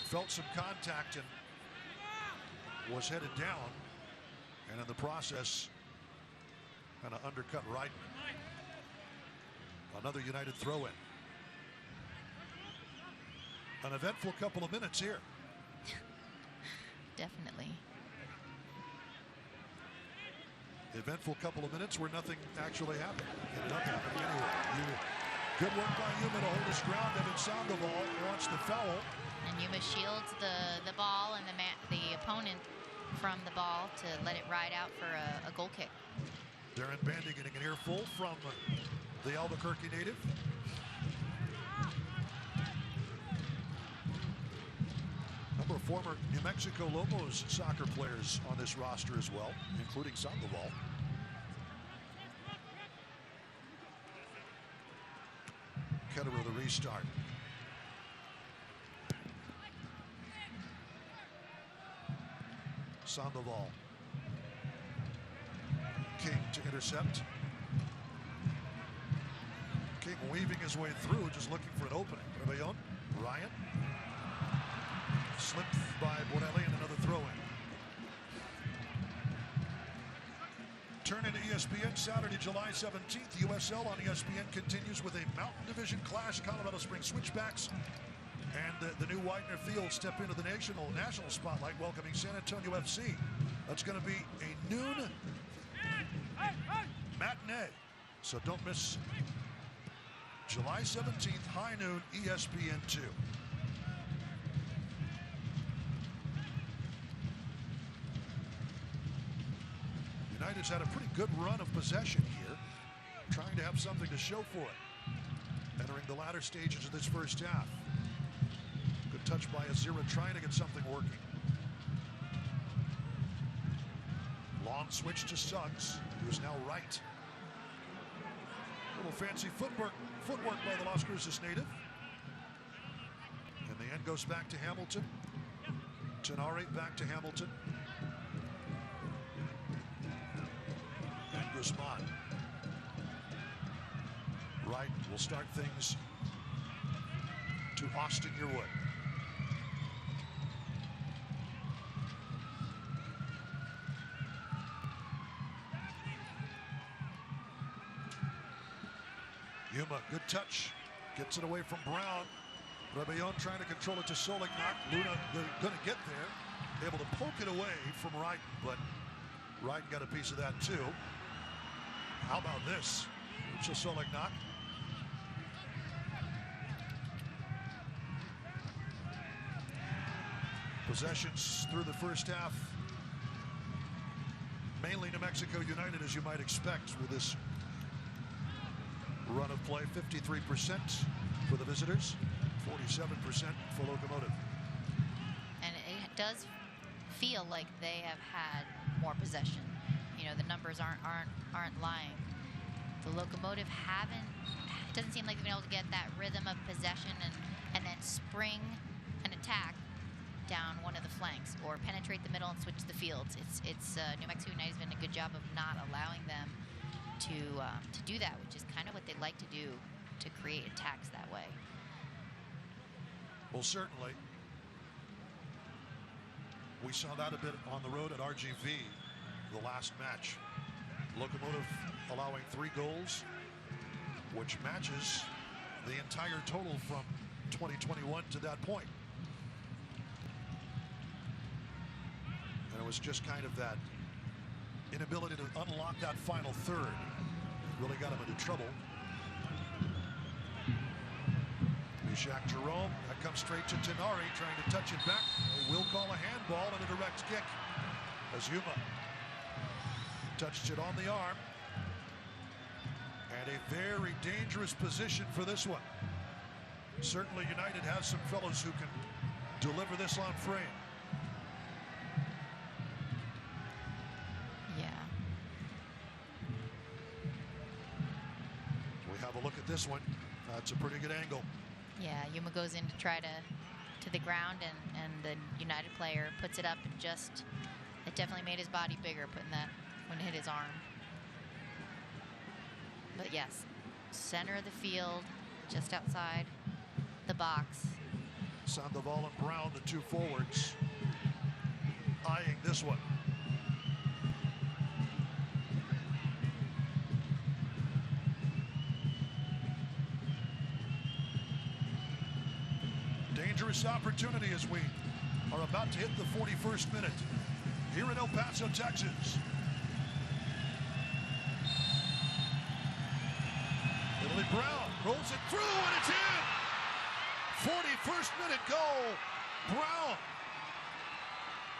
felt some contact and was headed down, and in the process kind of undercut Ryden. Another United throw-in. An eventful couple of minutes here. Definitely. Eventful couple of minutes where nothing actually happened. Ended up happening anyway. Good work by Yuma to hold his ground. Devin Sandoval wants the foul. And Yuma shields the ball and the opponent from the ball to let it ride out for a goal kick. Darren Bandy getting an earful from the Albuquerque native. Number of former New Mexico Lobos soccer players on this roster as well, including Sandoval. Ketterer the restart. Sandoval. King to intercept. King weaving his way through, just looking for an opening. Rebellon, Ryan. Slipped by Borelli and another throw-in. Turn into ESPN Saturday, July 17th. USL on ESPN continues with a Mountain Division clash. Colorado Springs Switchbacks and the new Widener Field step into the national spotlight, welcoming San Antonio FC. That's going to be a noon matinee, so don't miss July 17th, high noon, ESPN2. United's had a pretty good run of possession here, trying to have something to show for it. Entering the latter stages of this first half. Good touch by Azira, trying to get something working. Long switch to Suggs, who's now right. Little fancy footwork by the Las Cruces native. And the end goes back to Hamilton. Tenare back to Hamilton. And Guzman. Right will start things to Austin Yearwood. Yuma, good touch. Gets it away from Brown. Rebellon trying to control it to Solignac. Luna going to get there. Able to poke it away from Ryden, but Ryden got a piece of that too. How about this? To Solignac. Possessions through the first half. Mainly New Mexico United, as you might expect with this run of play. 53% for the visitors, 47% for Locomotive. And it does feel like they have had more possession. You know, the numbers aren't lying. The Locomotive it doesn't seem like they've been able to get that rhythm of possession and then spring an attack down one of the flanks or penetrate the middle and switch the fields. It's New Mexico United's been a good job of not allowing them to do that, which is kind of what they like to do, to create attacks that way. Well, certainly. We saw that a bit on the road at RGV the last match. Locomotive allowing 3 goals, which matches the entire total from 2021 to that point. And it was just kind of that inability to unlock that final third really got him into trouble. Shaq Jerome. That comes straight to Tenari, trying to touch it back. They will call a handball and a direct kick. As Yuma touched it on the arm. And a very dangerous position for this one. Certainly United has some fellows who can deliver this on frame. Yeah. We have a look at this one. That's a pretty good angle. Yeah, Yuma goes in to try to the ground, and the United player puts it up and just, it definitely made his body bigger putting that when it hit his arm. But yes, center of the field, just outside the box. Sandoval and Brown, the two forwards, eyeing this one. Dangerous opportunity as we are about to hit the 41st minute here in El Paso, Texas. Italy Brown rolls it through and it's in. 41st minute goal. Brown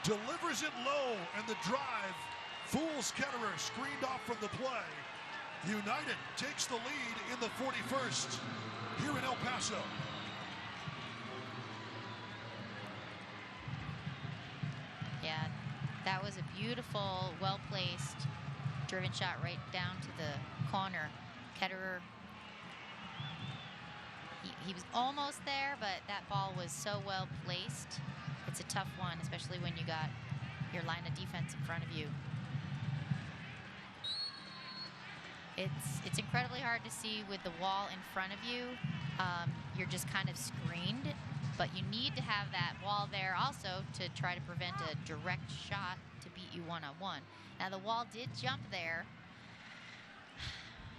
delivers it low and the drive fools Ketterer, screened off from the play. United takes the lead in the 41st here in El Paso. Yeah, that was a beautiful, well-placed, driven shot right down to the corner. Ketterer, he was almost there, but that ball was so well placed. It's a tough one, especially when you got your line of defense in front of you. It's incredibly hard to see with the wall in front of you. You're just kind of screened, but you need to have that wall there also to try to prevent a direct shot to beat you one-on-one. Now the wall did jump there.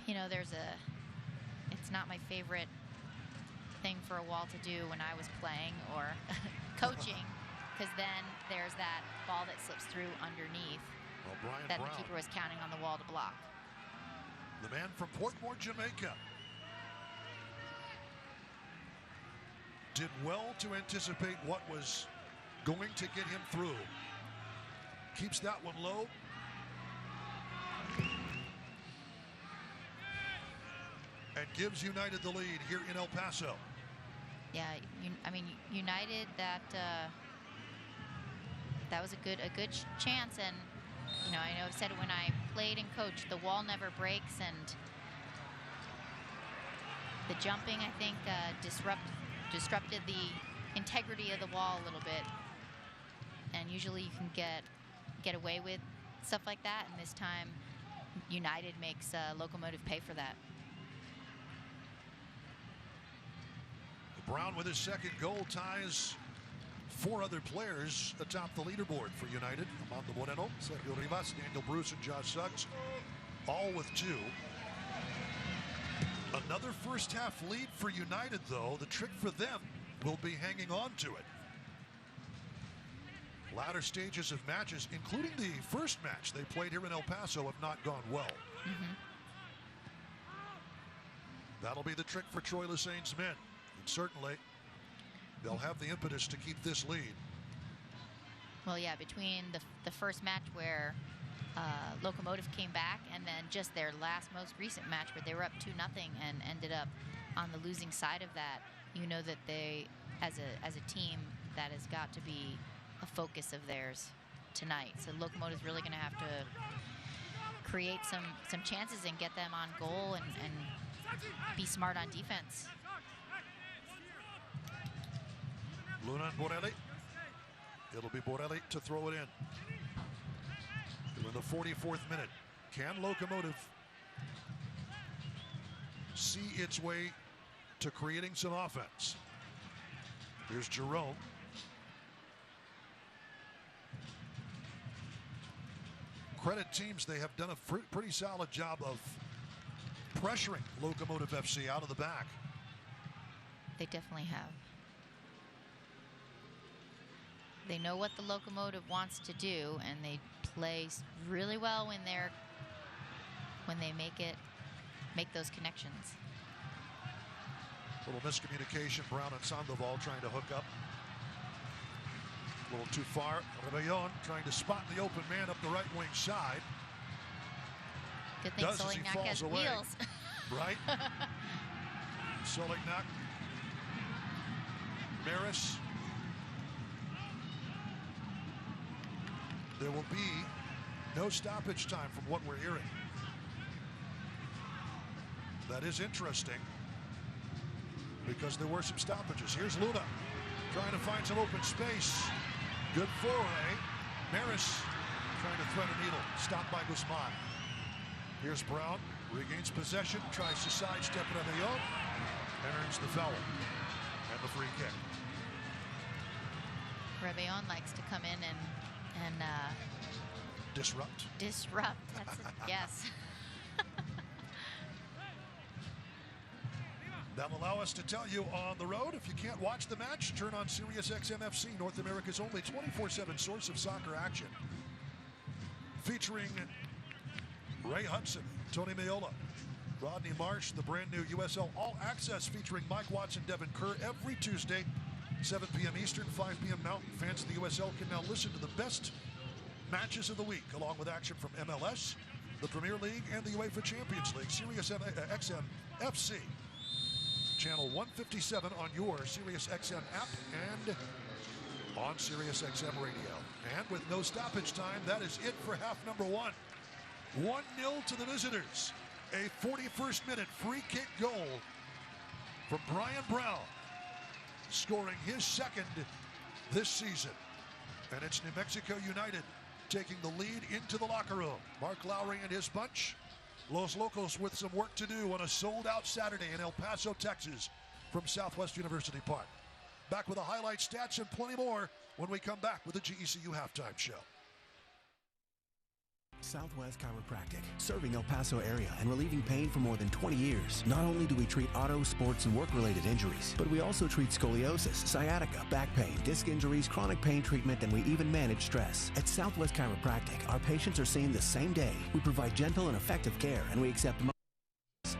You know, it's not my favorite thing for a wall to do when I was playing or coaching, because then there's that ball that slips through underneath that the keeper was counting on the wall to block. The man from Portmore, Jamaica, did well to anticipate what was going to get him through. Keeps that one low. And gives United the lead here in El Paso. Yeah, I mean, United, that was a good chance, and you know, I know I've said it when I played and coached, the wall never breaks, and the jumping, I think, disrupted the integrity of the wall a little bit, and usually you can get away with stuff like that, and this time United makes Locomotive pay for that. Brown with his second goal ties four other players atop the leaderboard for United. Amando Moreno, Sergio Rivas, Daniel Bruce, and Josh Suggs, all with two. Another first half lead for United, though. The trick for them will be hanging on to it. Latter stages of matches, including the first match they played here in El Paso, have not gone well. Mm-hmm. That'll be the trick for Troy Lesesne's men. And certainly, they'll have the impetus to keep this lead. Well, yeah, between the first match where Locomotive came back, and then just their most recent match where they were up 2-0 and ended up on the losing side of that, you know that they, as a team, that has got to be a focus of theirs tonight. So Locomotive's really going to have to create some chances and get them on goal and be smart on defense. Luna and Borelli. It'll be Borelli to throw it in. In the 44th minute, can Locomotive see its way to creating some offense? Here's Jerome. Credit teams, they have done a pretty solid job of pressuring Locomotive FC out of the back. They definitely have. They know what the Locomotive wants to do, and they play really well when they make those connections. Little miscommunication. Brown and Sandoval trying to hook up. A little too far. Rebellon trying to spot the open man up the right wing side. Good thing Does as he Solignac falls has away. wheels. Right? Solignac. Maris. There will be no stoppage time from what we're hearing. That is interesting because there were some stoppages. Here's Luna trying to find some open space. Good foray. Maris trying to thread a needle. Stopped by Guzman. Here's Brown. Regains possession. Tries to sidestep Rebellon. And earns the foul. And the free kick. Rebellon likes to come in and disrupt. Disrupt. That's it. Yes. That'll allow us to tell you on the road, if you can't watch the match, turn on Sirius XM FC, North America's only 24/7 source of soccer action. Featuring Ray Hudson, Tony Mayola, Rodney Marsh, the brand new USL All Access featuring Mike Watson, Devin Kerr every Tuesday, 7 p.m. Eastern, 5 p.m. Mountain. Fans of the USL can now listen to the best matches of the week, along with action from MLS, the Premier League, and the UEFA Champions League. Sirius XM FC. Channel 157 on your SiriusXM app and on SiriusXM Radio. And with no stoppage time, that is it for half number one. 1-0 to the visitors. A 41st minute free kick goal from Brian Brown, scoring his second this season. And it's New Mexico United taking the lead into the locker room. Mark Lowry and his bunch. Los Locos with some work to do on a sold-out Saturday in El Paso, Texas, from Southwest University Park. Back with the highlight stats and plenty more when we come back with the GECU Halftime Show. Southwest Chiropractic, serving El Paso area and relieving pain for more than 20 years. Not only do we treat auto, sports, and work-related injuries, but we also treat scoliosis, sciatica, back pain, disc injuries, chronic pain treatment, and we even manage stress. At Southwest Chiropractic, our patients are seen the same day. We provide gentle and effective care, and we accept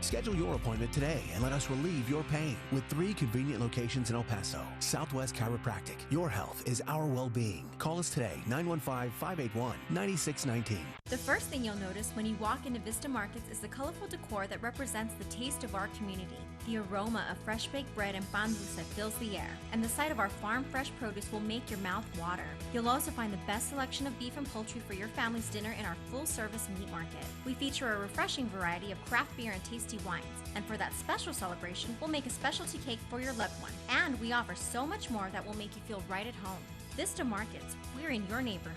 Schedule your appointment today and let us relieve your pain with 3 convenient locations in El Paso. Southwest Chiropractic. Your health is our well-being. Call us today, 915-581-9619. The first thing you'll notice when you walk into Vista Markets is the colorful decor that represents the taste of our community. The aroma of fresh baked bread and pan dulce fills the air, and the sight of our farm fresh produce will make your mouth water. You'll also find the best selection of beef and poultry for your family's dinner in our full-service meat market. We feature a refreshing variety of craft beer and tasty wines, and for that special celebration, we'll make a specialty cake for your loved one. And we offer so much more that will make you feel right at home. Vista Markets, we're in your neighborhood.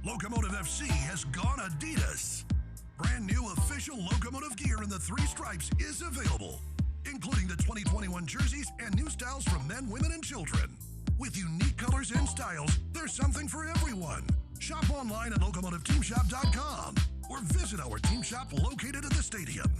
Locomotive FC has gone Adidas. Brand new official Locomotive gear in the 3 stripes is available, including the 2021 jerseys and new styles for men, women, and children. With unique colors and styles, there's something for everyone. Shop online at locomotiveteamshop.com or visit our team shop located at the stadium.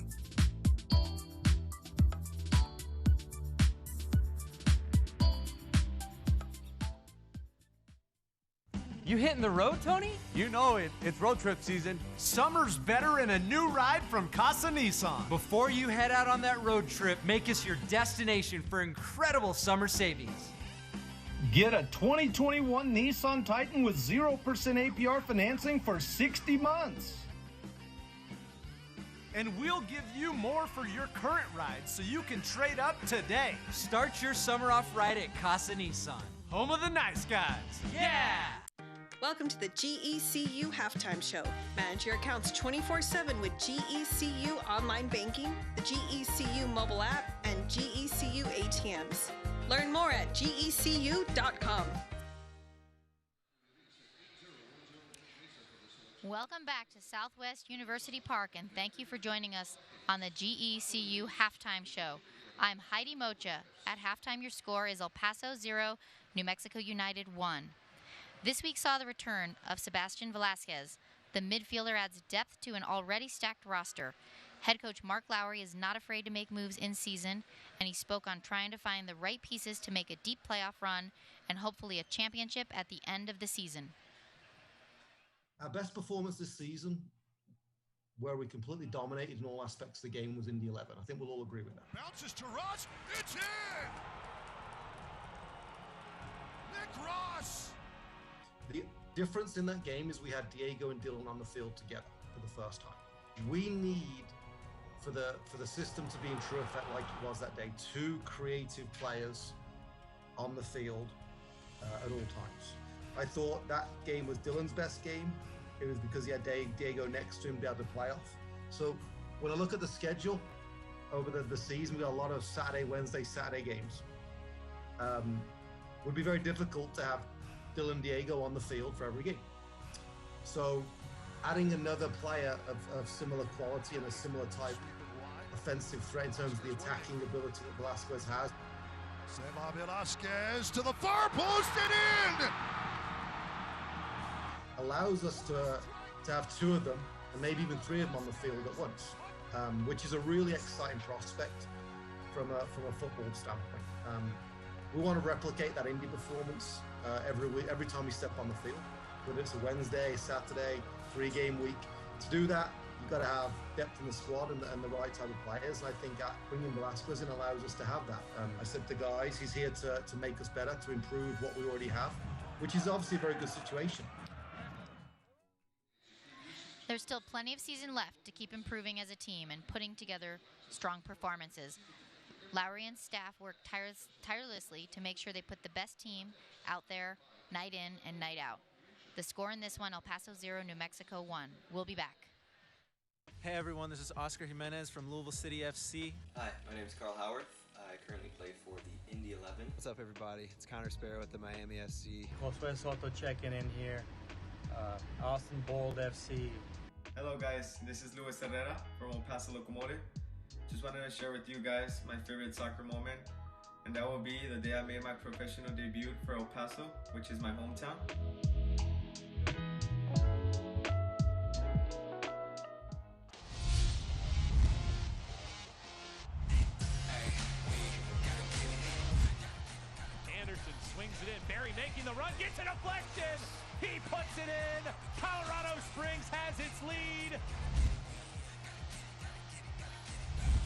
You hitting the road, Tony? You know it. It's road trip season. Summer's better in a new ride from Casa Nissan. Before you head out on that road trip, make us your destination for incredible summer savings. Get a 2021 Nissan Titan with 0% APR financing for 60 months. And we'll give you more for your current ride so you can trade up today. Start your summer off right at Casa Nissan, home of the nice guys. Yeah! Welcome to the GECU Halftime Show. Manage your accounts 24/7 with GECU Online Banking, the GECU mobile app, and GECU ATMs. Learn more at gecu.com. Welcome back to Southwest University Park, and thank you for joining us on the GECU Halftime Show. I'm Heidi Mocha. At halftime, your score is El Paso 0, New Mexico United 1. This week saw the return of Sebastian Velasquez. The midfielder adds depth to an already stacked roster. Head coach Mark Lowry is not afraid to make moves in season, and he spoke on trying to find the right pieces to make a deep playoff run and hopefully a championship at the end of the season. Our best performance this season where we completely dominated in all aspects of the game was Indy 11. I think we'll all agree with that. Bounces to Ross. It's in! Nick Ross! The difference in that game is we had Diego and Dylan on the field together for the first time. We need, for the system to be in true effect like it was that day, 2 creative players on the field at all times. I thought that game was Dylan's best game. It was because he had Diego next to him to be able to play off. So when I look at the schedule over the season, we got a lot of Saturday, Wednesday, Saturday games. It would be very difficult to have Dylan and Diego on the field for every game. So adding another player of similar quality and a similar type offensive threat in terms of the attacking ability that Velasquez has. Seba Velasquez to the far post and in! Allows us to have 2 of them and maybe even 3 of them on the field at once, which is a really exciting prospect from a football standpoint. We want to replicate that Indy performance every time we step on the field, whether it's a Wednesday, Saturday, 3-game week. To do that, you've got to have depth in the squad and the right type of players. And I think bringing Velasquez in allows us to have that. I said to guys, he's here to make us better, to improve what we already have, which is obviously a very good situation. There's still plenty of season left to keep improving as a team and putting together strong performances. Lowry and staff work tirelessly to make sure they put the best team out there night in and night out. The score in this one, El Paso 0, New Mexico 1. We'll be back. Hey everyone, this is Oscar Jimenez from Louisville City FC. Hi, my name is Carl Howard. I currently play for the Indy 11. What's up everybody? It's Connor Sparrow with the Miami SC. Josue Soto checking in here. Austin Bold FC. Hello guys, this is Luis Herrera from El Paso Locomotive. Just wanted to share with you guys my favorite soccer moment, and that will be the day I made my professional debut for El Paso, which is my hometown. Anderson swings it in, Barry making the run, gets it deflected! He puts it in! Colorado Springs has its lead!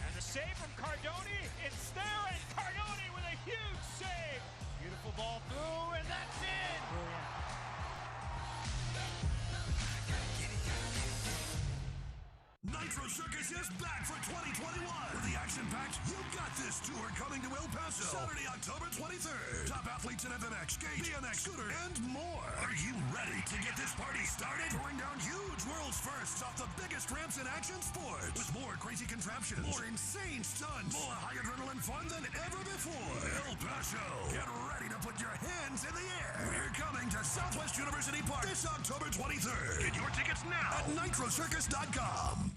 And the save from Cardoni, it's there, and Cardoni with a huge save! Beautiful ball through, and that's in! Brilliant. Nitro Circus is back for 2021 with the action-packed You Got This tour coming to El Paso Saturday, October 23rd. Top athletes in FMX, skate, BMX, scooter, and more. Are you ready to get this party started? Throwing down huge world's firsts off the biggest ramps in action sports with more crazy contraptions, more insane stunts, more high adrenaline fun than ever before. El Paso, get ready to put your hands in the air. We're coming to Southwest University Park this October 23rd. Get your tickets now at nitrocircus.com.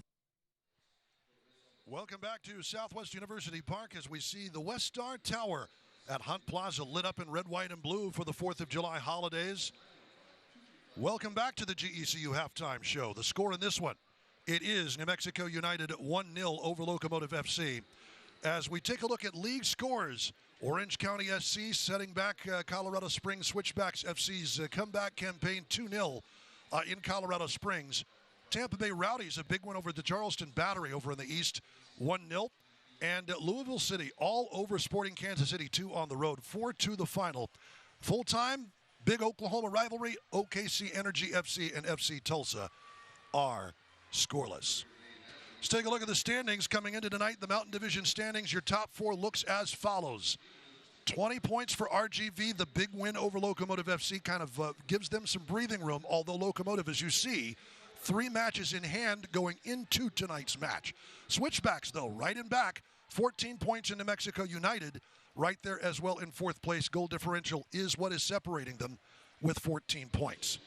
Welcome back to Southwest University Park as we see the West Star Tower at Hunt Plaza lit up in red, white, and blue for the 4th of July holidays. Welcome back to the GECU halftime show. The score in this one, it is New Mexico United 1-0 over Locomotive FC. As we take a look at league scores, Orange County SC setting back Colorado Springs Switchbacks FC's comeback campaign 2-0 in Colorado Springs. Tampa Bay Rowdies, a big one over the Charleston Battery over in the East, 1-0. And Louisville City, all over Sporting Kansas City, 2 on the road, 4-2 the final. Full-time, big Oklahoma rivalry, OKC Energy FC and FC Tulsa are scoreless. Let's take a look at the standings coming into tonight. The Mountain Division standings, your top 4 looks as follows. 20 points for RGV. The big win over Locomotive FC kind of gives them some breathing room, although Locomotive, as you see, 3 matches in hand going into tonight's match. Switchbacks, though, right in back. 14 points in New Mexico United. Right there as well in 4th place. Goal differential is what is separating them with 14 points.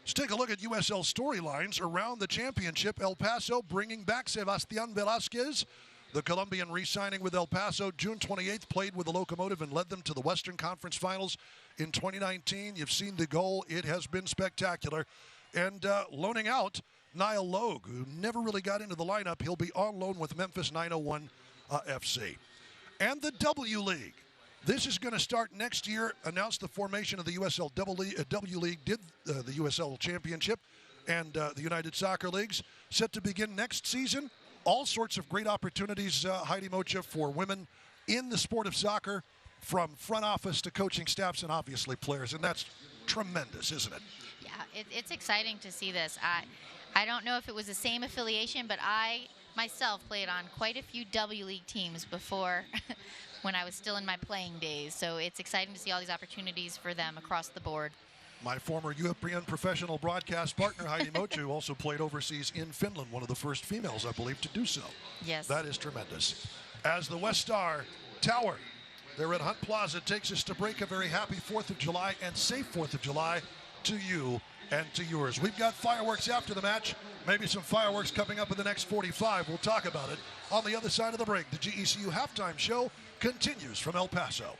Let's take a look at USL storylines around the championship. El Paso bringing back Sebastian Velasquez. The Colombian re-signing with El Paso June 28th, played with the Locomotive and led them to the Western Conference Finals in 2019. You've seen the goal. It has been spectacular. And loaning out Niall Logue, who never really got into the lineup. He'll be on loan with Memphis 901 FC. And the W League. This is going to start next year. Announced the formation of the USL W League, did the USL Championship. and the United Soccer Leagues set to begin next season. All sorts of great opportunities, Heidi Mocha, for women in the sport of soccer, from front office to coaching staffs and obviously players, and that's tremendous, isn't it? Yeah, it's exciting to see this. I don't know if it was the same affiliation, but I myself played on quite a few W League teams before when I was still in my playing days. So it's exciting to see all these opportunities for them across the board. My former European professional broadcast partner, Heidi Mocha, also played overseas in Finland, one of the first females, I believe, to do so. Yes. That is tremendous. As the West Star Tower, they're at Hunt Plaza, takes us to break. A very happy 4th of July and safe 4th of July to you and to yours. We've got fireworks after the match, maybe some fireworks coming up in the next 45. We'll talk about it on the other side of the break. The GECU halftime show continues from El Paso.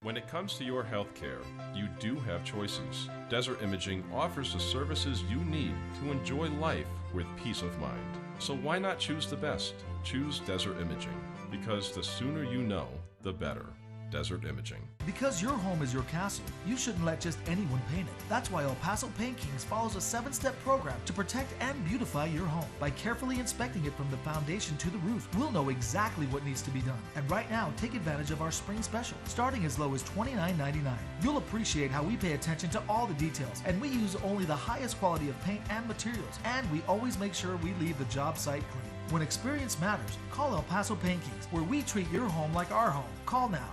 When it comes to your health care, you do have choices. Desert Imaging offers the services you need to enjoy life with peace of mind. So why not choose the best? Choose Desert Imaging, because the sooner you know, the better. Desert Imaging. Because your home is your castle, you shouldn't let just anyone paint it. That's why El Paso Paint Kings follows a 7-step program to protect and beautify your home. By carefully inspecting it from the foundation to the roof, we'll know exactly what needs to be done. And right now, take advantage of our spring special, starting as low as $29.99. You'll appreciate how we pay attention to all the details, and we use only the highest quality of paint and materials, and we always make sure we leave the job site clean. When experience matters, call El Paso Paint Kings, where we treat your home like our home. Call now.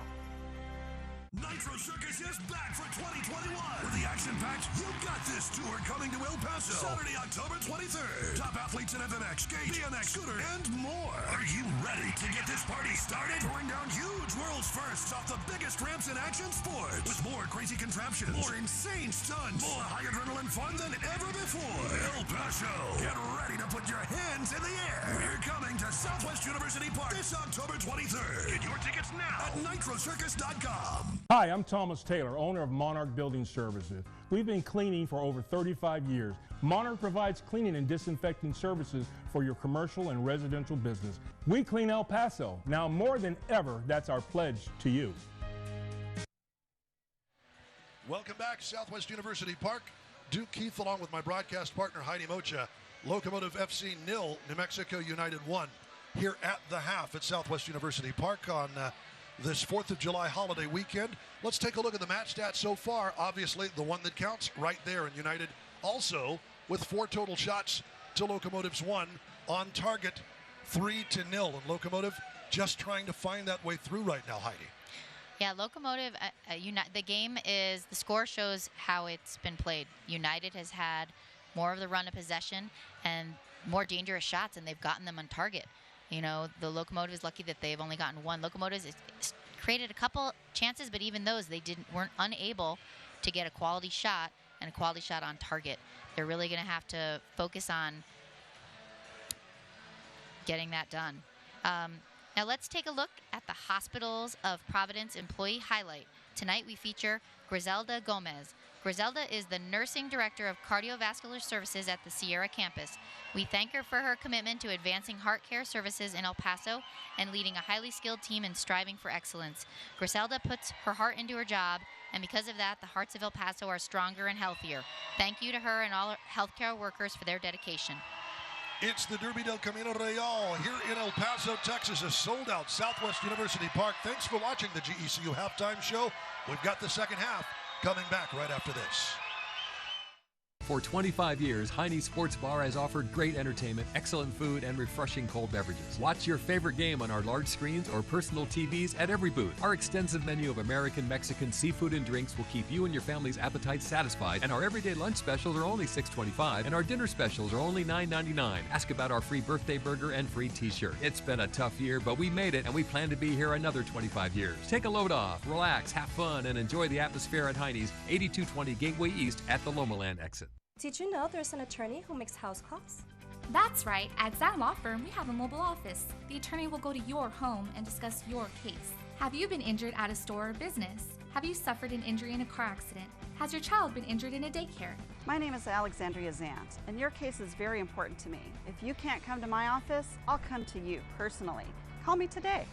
Nitro Circus is back for 2021 with the action-packed You Got This tour coming to El Paso Saturday, October 23rd. Top athletes in FMX, skate, BMX, scooter, and more. Are you ready to get this party started? Touring down huge world's firsts off the biggest ramps in action sports with more crazy contraptions, more insane stunts, more high adrenaline fun than ever before. El Paso, get ready to put your hands in the air. We're coming to Southwest University Park this October 23rd. Get your tickets now at nitrocircus.com. Hi, I'm Thomas Taylor, owner of Monarch Building Services. We've been cleaning for over 35 years. Monarch provides cleaning and disinfecting services for your commercial and residential business. We clean El Paso. Now more than ever, that's our pledge to you. Welcome back, Southwest University Park. Duke Keith along with my broadcast partner Heidi Mocha. Locomotive FC 0, New Mexico United 1 here at the half at Southwest University Park on this 4th of July holiday weekend. Let's take a look at the match stats so far. Obviously, the one that counts right there, and United also with 4 total shots to Locomotive's 1, on target 3-0. And Locomotive just trying to find that way through right now, Heidi. Yeah, Locomotive, the game is, the score shows how it's been played. United has had more of the run of possession and more dangerous shots, and they've gotten them on target. You know, the Locomotive is lucky that they've only gotten 1. Locomotive has created a couple chances, but even those they weren't unable to get a quality shot and a quality shot on target. They're really going to have to focus on getting that done. Now let's take a look at the Hospitals of Providence employee highlight. Tonight we feature Griselda Gomez. Griselda is the Nursing Director of Cardiovascular Services at the Sierra campus. We thank her for her commitment to advancing heart care services in El Paso and leading a highly skilled team and striving for excellence. Griselda puts her heart into her job, and because of that, the hearts of El Paso are stronger and healthier. Thank you to her and all healthcare workers for their dedication. It's the Derby del Camino Real here in El Paso, Texas, a sold-out Southwest University Park. Thanks for watching the GECU halftime show. We've got the second half coming back right after this. For 25 years, Heine's Sports Bar has offered great entertainment, excellent food, and refreshing cold beverages. Watch your favorite game on our large screens or personal TVs at every booth. Our extensive menu of American, Mexican, seafood, and drinks will keep you and your family's appetites satisfied, and our everyday lunch specials are only $6.25, and our dinner specials are only $9.99. Ask about our free birthday burger and free t-shirt. It's been a tough year, but we made it, and we plan to be here another 25 years. Take a load off, relax, have fun, and enjoy the atmosphere at Heine's, 8220 Gateway East at the Lomaland exit. Did you know there's an attorney who makes house calls? That's right. At Zan Law Firm, we have a mobile office. The attorney will go to your home and discuss your case. Have you been injured at a store or business? Have you suffered an injury in a car accident? Has your child been injured in a daycare? My name is Alexandria Zant, and your case is very important to me. If you can't come to my office, I'll come to you personally. Call me today.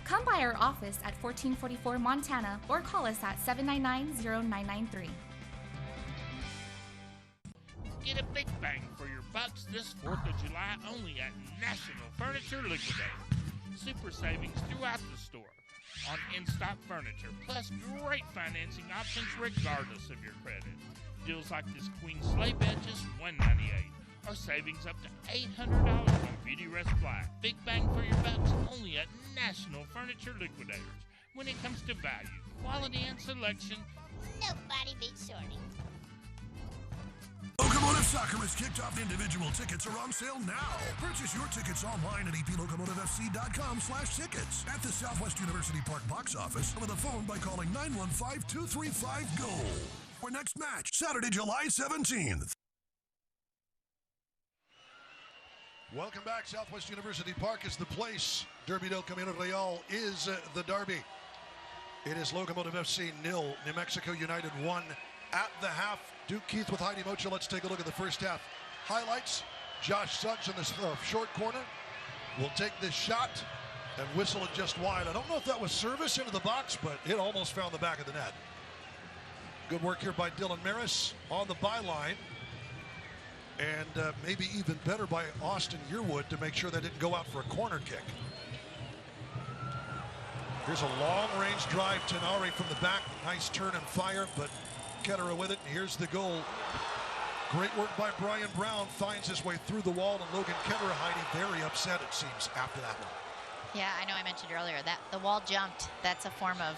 Come by our office at 1444 Montana or call us at 799-0993. Get a big bang for your bucks this 4th of July only at National Furniture Liquidator. Super savings throughout the store on in-stock furniture, plus great financing options regardless of your credit. Deals like this queen sleigh bed just $198, or savings up to $800 on Beauty Rest Black. Big bang for your bucks only at National Furniture Liquidators. When it comes to value, quality, and selection, nobody beats Shorty. Locomotive Soccer has kicked off. Individual tickets are on sale now. Purchase your tickets online at eplocomotivefc.com/tickets, at the Southwest University Park box office, or on the phone by calling 915-235-GOAL. For next match, Saturday, July 17th. Welcome back. Southwest University Park is the place. Derby del Camino Real is the derby. It is Locomotive FC 0, New Mexico United 1 at the half. Duke Keith with Heidi Mocha. Let's take a look at the first half highlights. Josh Suggs in the short corner will take this shot and whistle it just wide. I don't know if that was service into the box, but it almost found the back of the net. Good work here by Dylan Maris on the byline. And maybe even better by Austin Yearwood to make sure that didn't go out for a corner kick. Here's a long-range drive. Tenari from the back. Nice turn and fire, but Ketterer with it. And here's the goal. Great work by Brian Brown. Finds his way through the wall, and Logan Ketterer, Heidi, very upset, it seems, after that one. Yeah, I know I mentioned earlier that the wall jumped. That's a form of,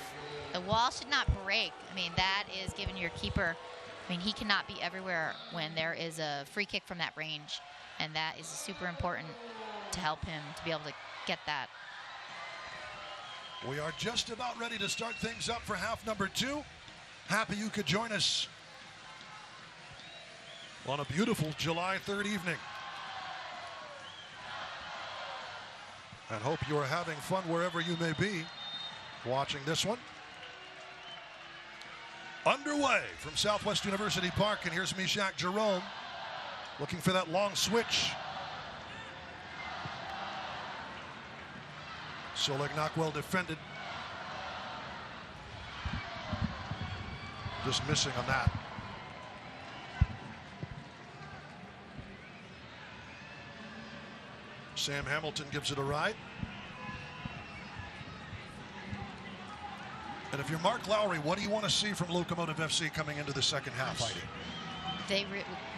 the wall should not break. I mean, that is giving your keeper, I mean, he cannot be everywhere when there is a free kick from that range. And that is super important to help him to be able to get that. We are just about ready to start things up for half number 2. Happy you could join us on a beautiful July 3rd evening. And hope you are having fun wherever you may be watching this one. Underway from Southwest University Park, and here's Mishak Jerome looking for that long switch. Solignac well defended. Just missing on that. Sam Hamilton gives it a ride. And if you're Mark Lowry, what do you want to see from Locomotive FC coming into the second half, Heidi?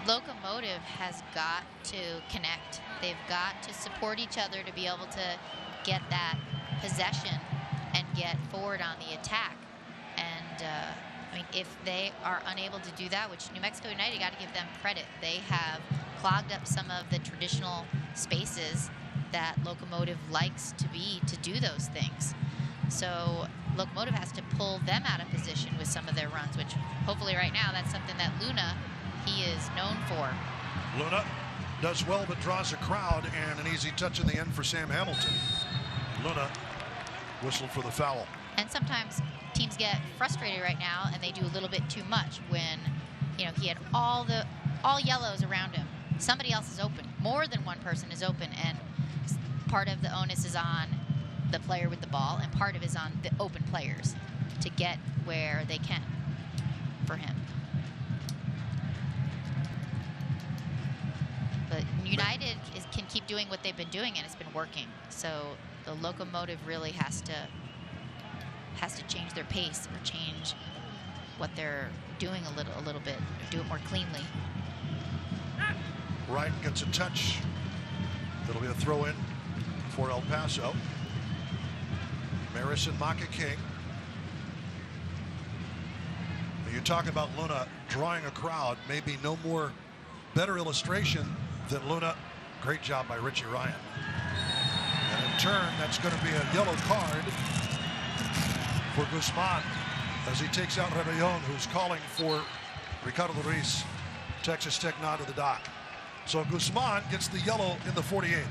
Locomotive has got to connect. They've got to support each other to be able to get that possession and get forward on the attack. And I mean, if they are unable to do that, which New Mexico United, got to give them credit. They have clogged up some of the traditional spaces that Locomotive likes to do those things. So Locomotive has to pull them out of position with some of their runs, which hopefully right now that's something that Luna, he is known for. Luna does well but draws a crowd, and an easy touch in the end for Sam Hamilton. Luna whistled for the foul. And sometimes teams get frustrated right now and they do a little bit too much when, you know, he had all yellows around him. Somebody else is open. More than one person is open, and part of the onus is on the player with the ball, and part of it is on the open players to get where they can for him. But United can keep doing what they've been doing, and it's been working. So the Locomotive really has to change their pace or change what they're doing a little bit, do it more cleanly. Wright gets a touch. It'll be a throw-in for El Paso. Maris and Maka King. You talk about Luna drawing a crowd, maybe no more better illustration than Luna. Great job by Richie Ryan. And in turn, that's going to be a yellow card for Guzman as he takes out Rebellon, who's calling for Ricardo Ruiz. Texas Tech nod to the dock. So Guzman gets the yellow in the 48th.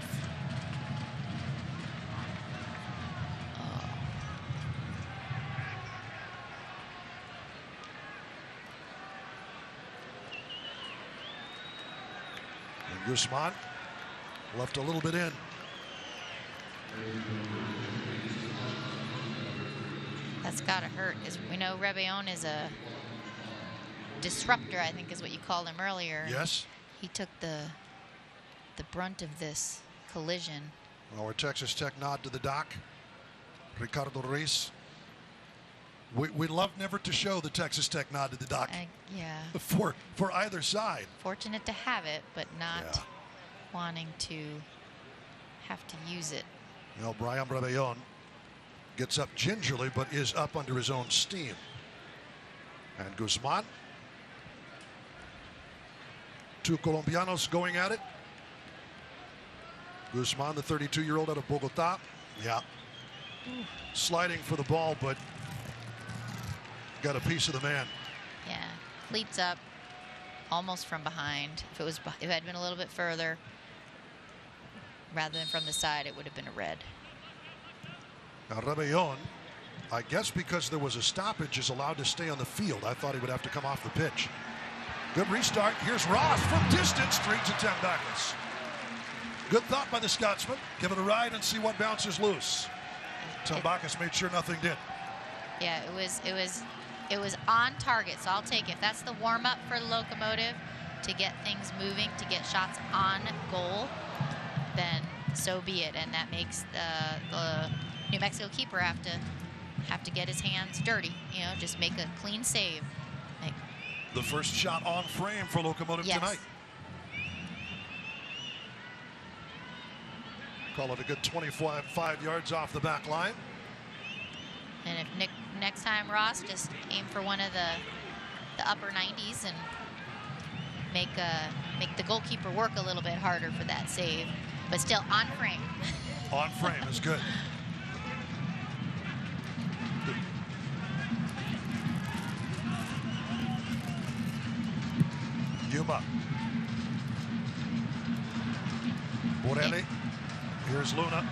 And Guzman left a little bit in. That's got to hurt. As we know, Rebellon is a disruptor, I think is what you called him earlier. Yes. he took the brunt of this collision. Our Texas Tech nod to the doc. Ricardo Reis. We love never to show the Texas Tech nod to the doc. Yeah. For either side. Fortunate to have it, but not wanting to have to use it. Well, Brian Rebellon gets up gingerly, but is up under his own steam. And Guzman. Two Colombianos going at it. Guzman, the 32-year-old out of Bogota. Yeah. Sliding for the ball, but got a piece of the man. Yeah. Cleats up almost from behind. If it had been a little bit further, rather than from the side, it would have been a red. Now, Rebellon, I guess because there was a stoppage, is allowed to stay on the field. I thought he would have to come off the pitch. Good restart. Here's Ross from distance, straight to Tambakus. Good thought by the Scotsman. Give it a ride and see what bounces loose. Tambakus made sure nothing did. Yeah, it was on target, so I'll take it. If that's the warm-up for Locomotive to get things moving, to get shots on goal, then so be it. And that makes the New Mexico keeper have to get his hands dirty. You know, just make a clean save. The first shot on frame for Locomotive tonight. Call it a good 25 yards off the back line. And if next time, Ross, just aim for one of the upper 90s and make the goalkeeper work a little bit harder for that save, but still on frame. On frame is good. Yuma. Borelli. Here's Luna.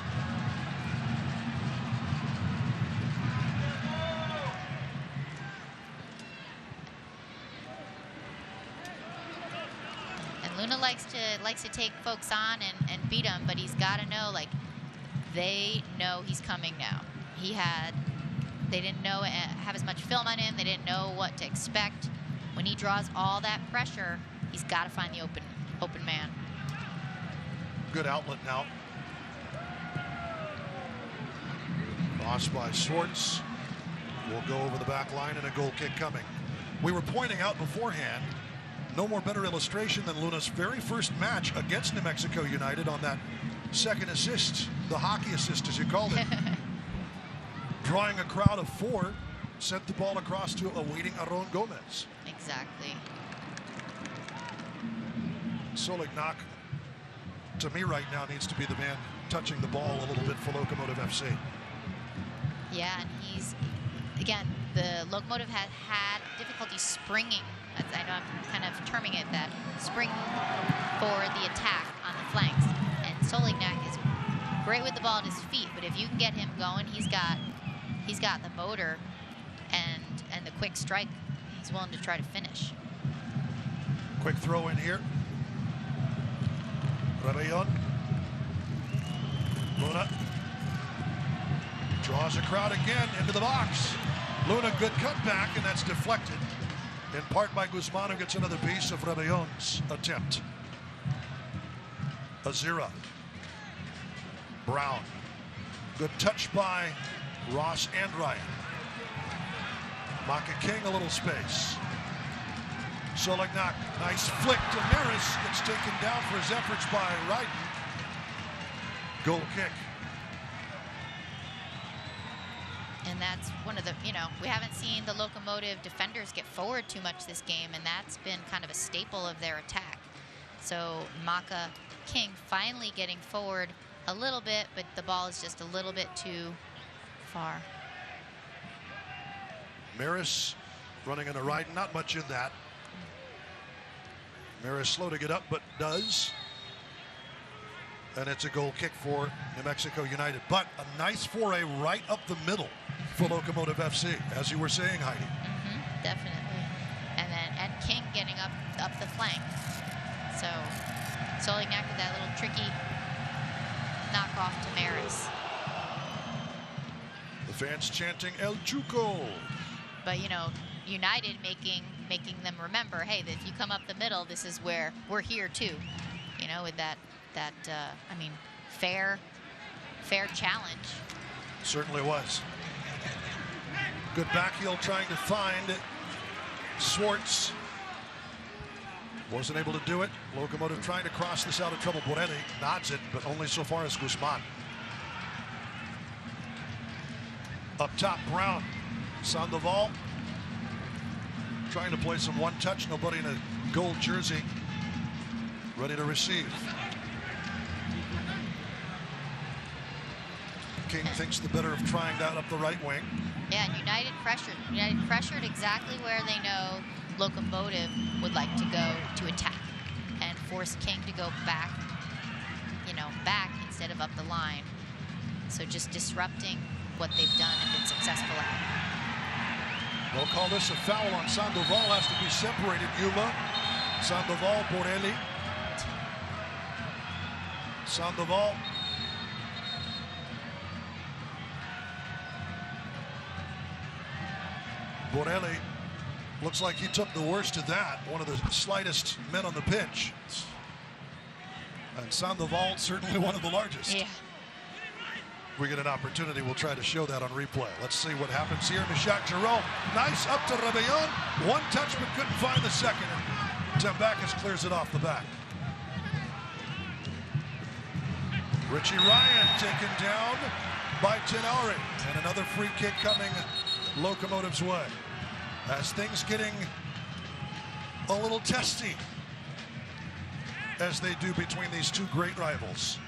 And Luna likes to take folks on and beat them, but he's got to know, like, they know he's coming now. They didn't know have as much film on him. They didn't know what to expect. When he draws all that pressure, he's got to find the open man. Good outlet now. Cross by Swartz. Will go over the back line and a goal kick coming. We were pointing out beforehand, no more better illustration than Luna's very first match against New Mexico United on that second assist, the hockey assist as you called it. Drawing a crowd of 4, sent the ball across to a waiting Aron Gomez. Exactly. Solignac, to me right now, needs to be the man touching the ball a little bit for Locomotive FC. Yeah, and again, the Locomotive had difficulty springing. I know I'm kind of terming it that, spring for the attack on the flanks. And Solignac is great with the ball at his feet, but if you can get him going, he's got the motor and the quick strike. He's willing to try to finish. Quick throw in here. Rebellon. Luna draws a crowd again into the box. Luna, good cutback, and that's deflected in part by Guzman, who gets another piece of Rebellon's attempt. 0. Brown. Good touch by Ross and Ryan. Maka King, a little space. Solignac, nice flick to Maris. Gets taken down for his efforts by Ryden. Goal kick. And that's one of the, we haven't seen the Locomotive defenders get forward too much this game, and that's been kind of a staple of their attack. So Maka King finally getting forward a little bit, but the ball is just a little bit too far. Maris running on the right, not much in that. Maris slow to get up, but does. And it's a goal kick for New Mexico United. But a nice foray right up the middle for Locomotive FC, as you were saying, Heidi. Definitely. And King getting up the flank. So Solignac with that little tricky knockoff to Maris. The fans chanting El Chuco. But United making making them remember, hey, if you come up the middle, this is where we're here too. You know, with that fair challenge. Certainly was. Good back heel trying to find Swartz. Wasn't able to do it. Locomotive trying to cross this out of trouble. Borelli nods it, but only so far as Guzman. Up top, Brown. Sandoval trying to play some one-touch. Nobody in a gold jersey. Ready to receive. King thinks the better of trying that up the right wing. Yeah, and United pressured exactly where they know Locomotive would like to go to attack and force King to go back, back instead of up the line. So just disrupting what they've done and been successful at. They'll call this a foul on Sandoval. Has to be separated. Yuma, Sandoval, Borelli. Sandoval. Borelli looks like he took the worst of that. One of the slightest men on the pitch. And Sandoval, certainly one of the largest. Yeah. We get an opportunity, we'll try to show that on replay. Let's see what happens here. Mishak Jerome, nice up to Rebellon. One touch, but couldn't find the second. And Tambakus clears it off the back. Richie Ryan taken down by Tenari. And another free kick coming Locomotive's way. As things getting a little testy, as they do between these two great rivals.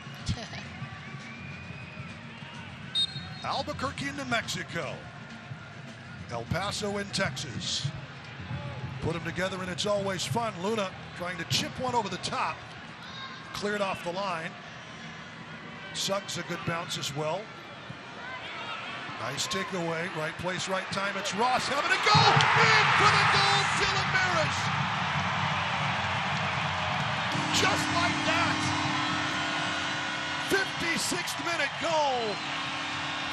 Albuquerque, New Mexico. El Paso in Texas. Put them together and it's always fun. Luna trying to chip one over the top. Cleared off the line. Suggs a good bounce as well. Nice takeaway. Right place, right time. It's Ross having a go. In for the goal, Dylan Maris. Just like that. 56th minute goal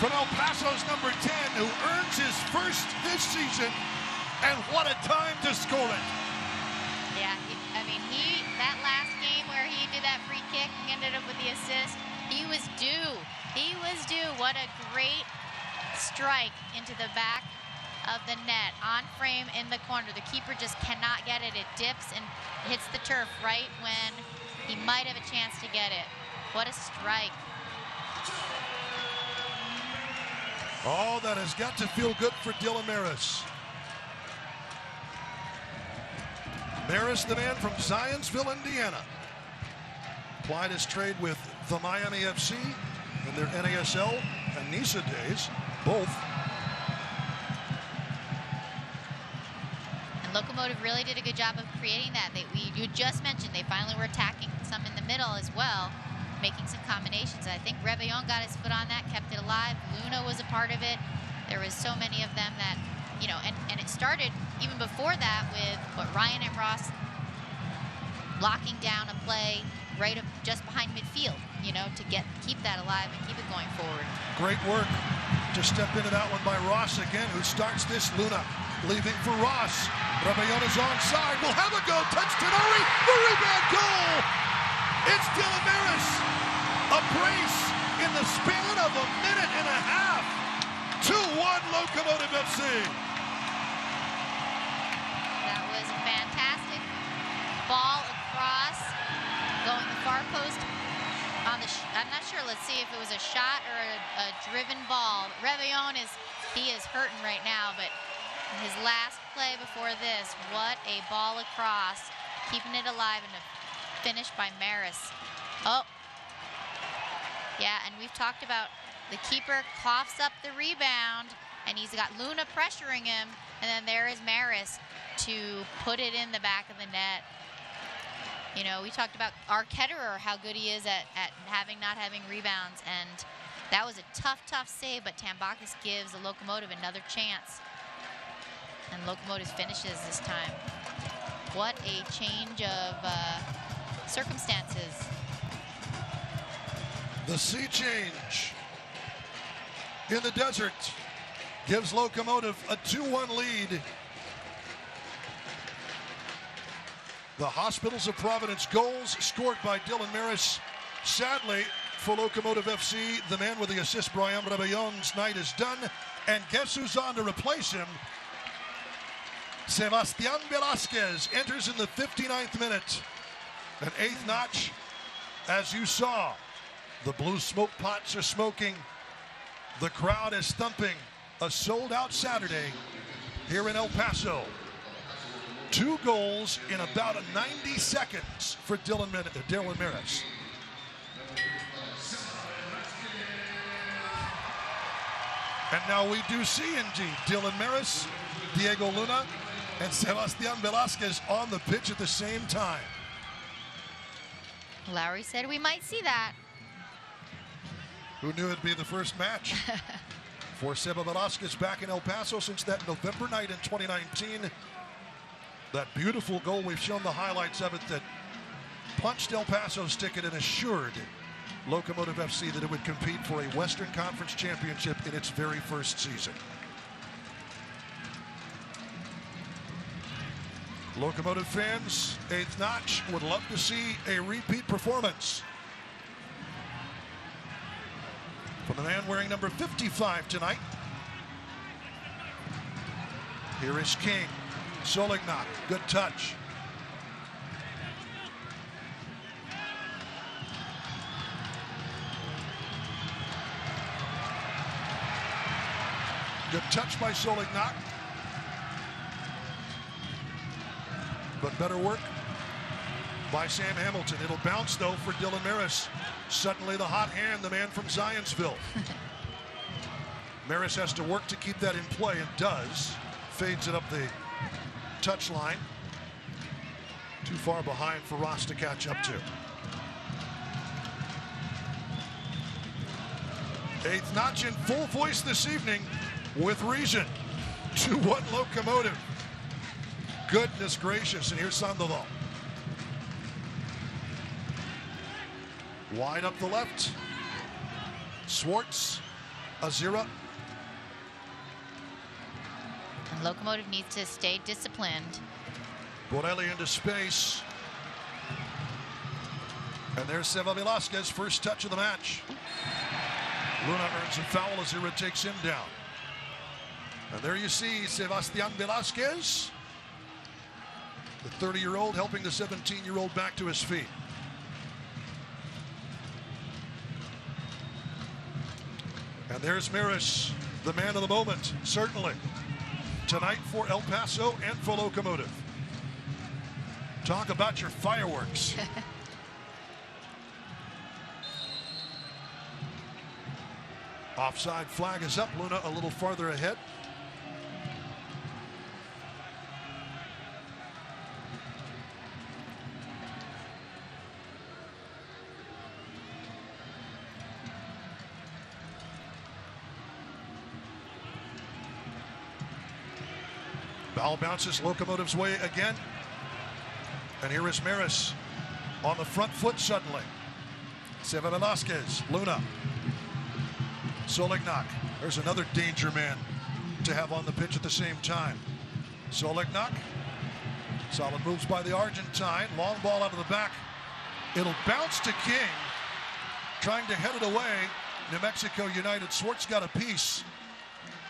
from El Paso's number 10, who earns his first this season. And what a time to score it. Yeah, that last game where he did that free kick and ended up with the assist, he was due. He was due. What a great strike into the back of the net, on frame in the corner. The keeper just cannot get it. It dips and hits the turf right when he might have a chance to get it. What a strike. Oh, that has got to feel good for Dylan Maris. Maris, the man from Zionsville, Indiana. Plied his trade with the Miami FC in their NASL and NISA days, both. And Locomotive really did a good job of creating that. You just mentioned they finally were attacking some in the middle as well, making some combinations. I think Rebellon got his foot on that, kept it alive. Luna was a part of it. There was so many of them that, and it started even before that with Ryan and Ross locking down a play right up just behind midfield, to keep that alive and keep it going forward. Great work to step into that one by Ross again, who starts this. Luna leaving for Ross. Rebellon is onside. Will have a go. Touch Tenari. The rebound goal. It's Dylan Maris. A brace in the span of a minute and a half. 2-1 Locomotive FC. That was a fantastic ball across, going the far post on the. I'm not sure. Let's see if it was a shot or a driven ball. Rebellon is hurting right now, but his last play before this, what a ball across, keeping it alive, and a finish by Maris. Oh, yeah, and we've talked about the keeper coughs up the rebound, and he's got Luna pressuring him, and then there is Maris to put it in the back of the net. We talked about Ketterer, how good he is at not having rebounds, and that was a tough save, but Tambakus gives the Locomotive another chance, and Locomotive finishes this time. What a change of circumstances. The sea change in the desert gives Locomotive a 2-1 lead The Hospitals of Providence goals scored by Dylan Maris. Sadly, for Locomotive FC, the man with the assist, Brian Rebellon's night is done. And guess who's on to replace him? Sebastian Velasquez enters in the 59th minute. An eighth notch, as you saw. The blue smoke pots are smoking. The crowd is thumping. A sold-out Saturday here in El Paso. 2 goals in about 90 seconds for Dylan Maris. And now we do see indeed Dylan Maris, Diego Luna, and Sebastian Velasquez on the pitch at the same time. Lowry said we might see that. Who knew it'd be the first match? For Seba Velasquez back in El Paso since that November night in 2019. That beautiful goal, we've shown the highlights of it, that punched El Paso's ticket and assured Locomotive FC that it would compete for a Western Conference championship in its very first season. Locomotive fans, eighth notch, would love to see a repeat performance from the man wearing number 55 tonight. Here is King. Solignac, good touch. Good touch by Solignac. But better work by Sam Hamilton. It'll bounce, though, for Dylan Maris. Suddenly the hot hand, the man from Zionsville. Maris has to work to keep that in play, and does. Fades it up the touchline. Too far behind for Ross to catch up to. Eighth notch in full voice this evening, with reason. 2-1 Locomotive. Goodness gracious, and here's Sandoval. Wide up the left. Swartz, Azira. And Locomotive needs to stay disciplined. Borelli into space. And there's Seba Velasquez, first touch of the match. Luna earns a foul. Azira takes him down. And there you see Sebastian Velasquez, the 30-year-old helping the 17-year-old back to his feet. And there's Maris, the man of the moment, certainly. Tonight for El Paso and for Locomotive. Talk about your fireworks. Offside flag is up. Luna a little farther ahead. Ball bounces Locomotive's way again. And here is Maris on the front foot suddenly. Seba Velasquez, Luna. Solignac, there's another danger man to have on the pitch at the same time. Solignac, solid moves by the Argentine. Long ball out of the back. It'll bounce to King. Trying to head it away. New Mexico United. Swartz got a piece.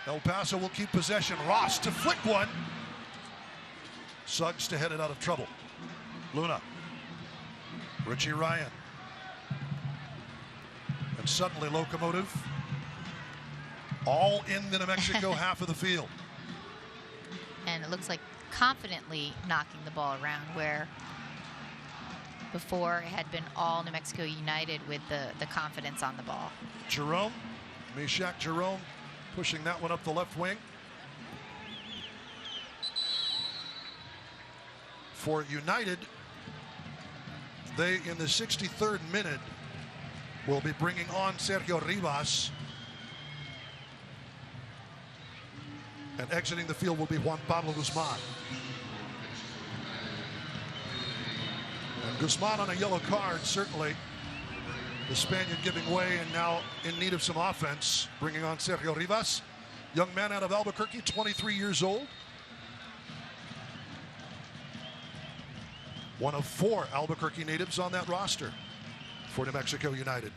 El Paso will keep possession. Ross to flick one. Suggs to head it out of trouble. Luna. Richie Ryan. And suddenly Locomotive all in the New Mexico half of the field. And it looks like confidently knocking the ball around, where before it had been all New Mexico United with the confidence on the ball. Jerome, Meshach Jerome, pushing that one up the left wing. For United, they in the 63rd minute will be bringing on Sergio Rivas. And exiting the field will be Juan Pablo Guzman. And Guzman on a yellow card, certainly. The Spaniard giving way and now in need of some offense. Bringing on Sergio Rivas. Young man out of Albuquerque, 23 years old. One of 4 Albuquerque natives on that roster for New Mexico United.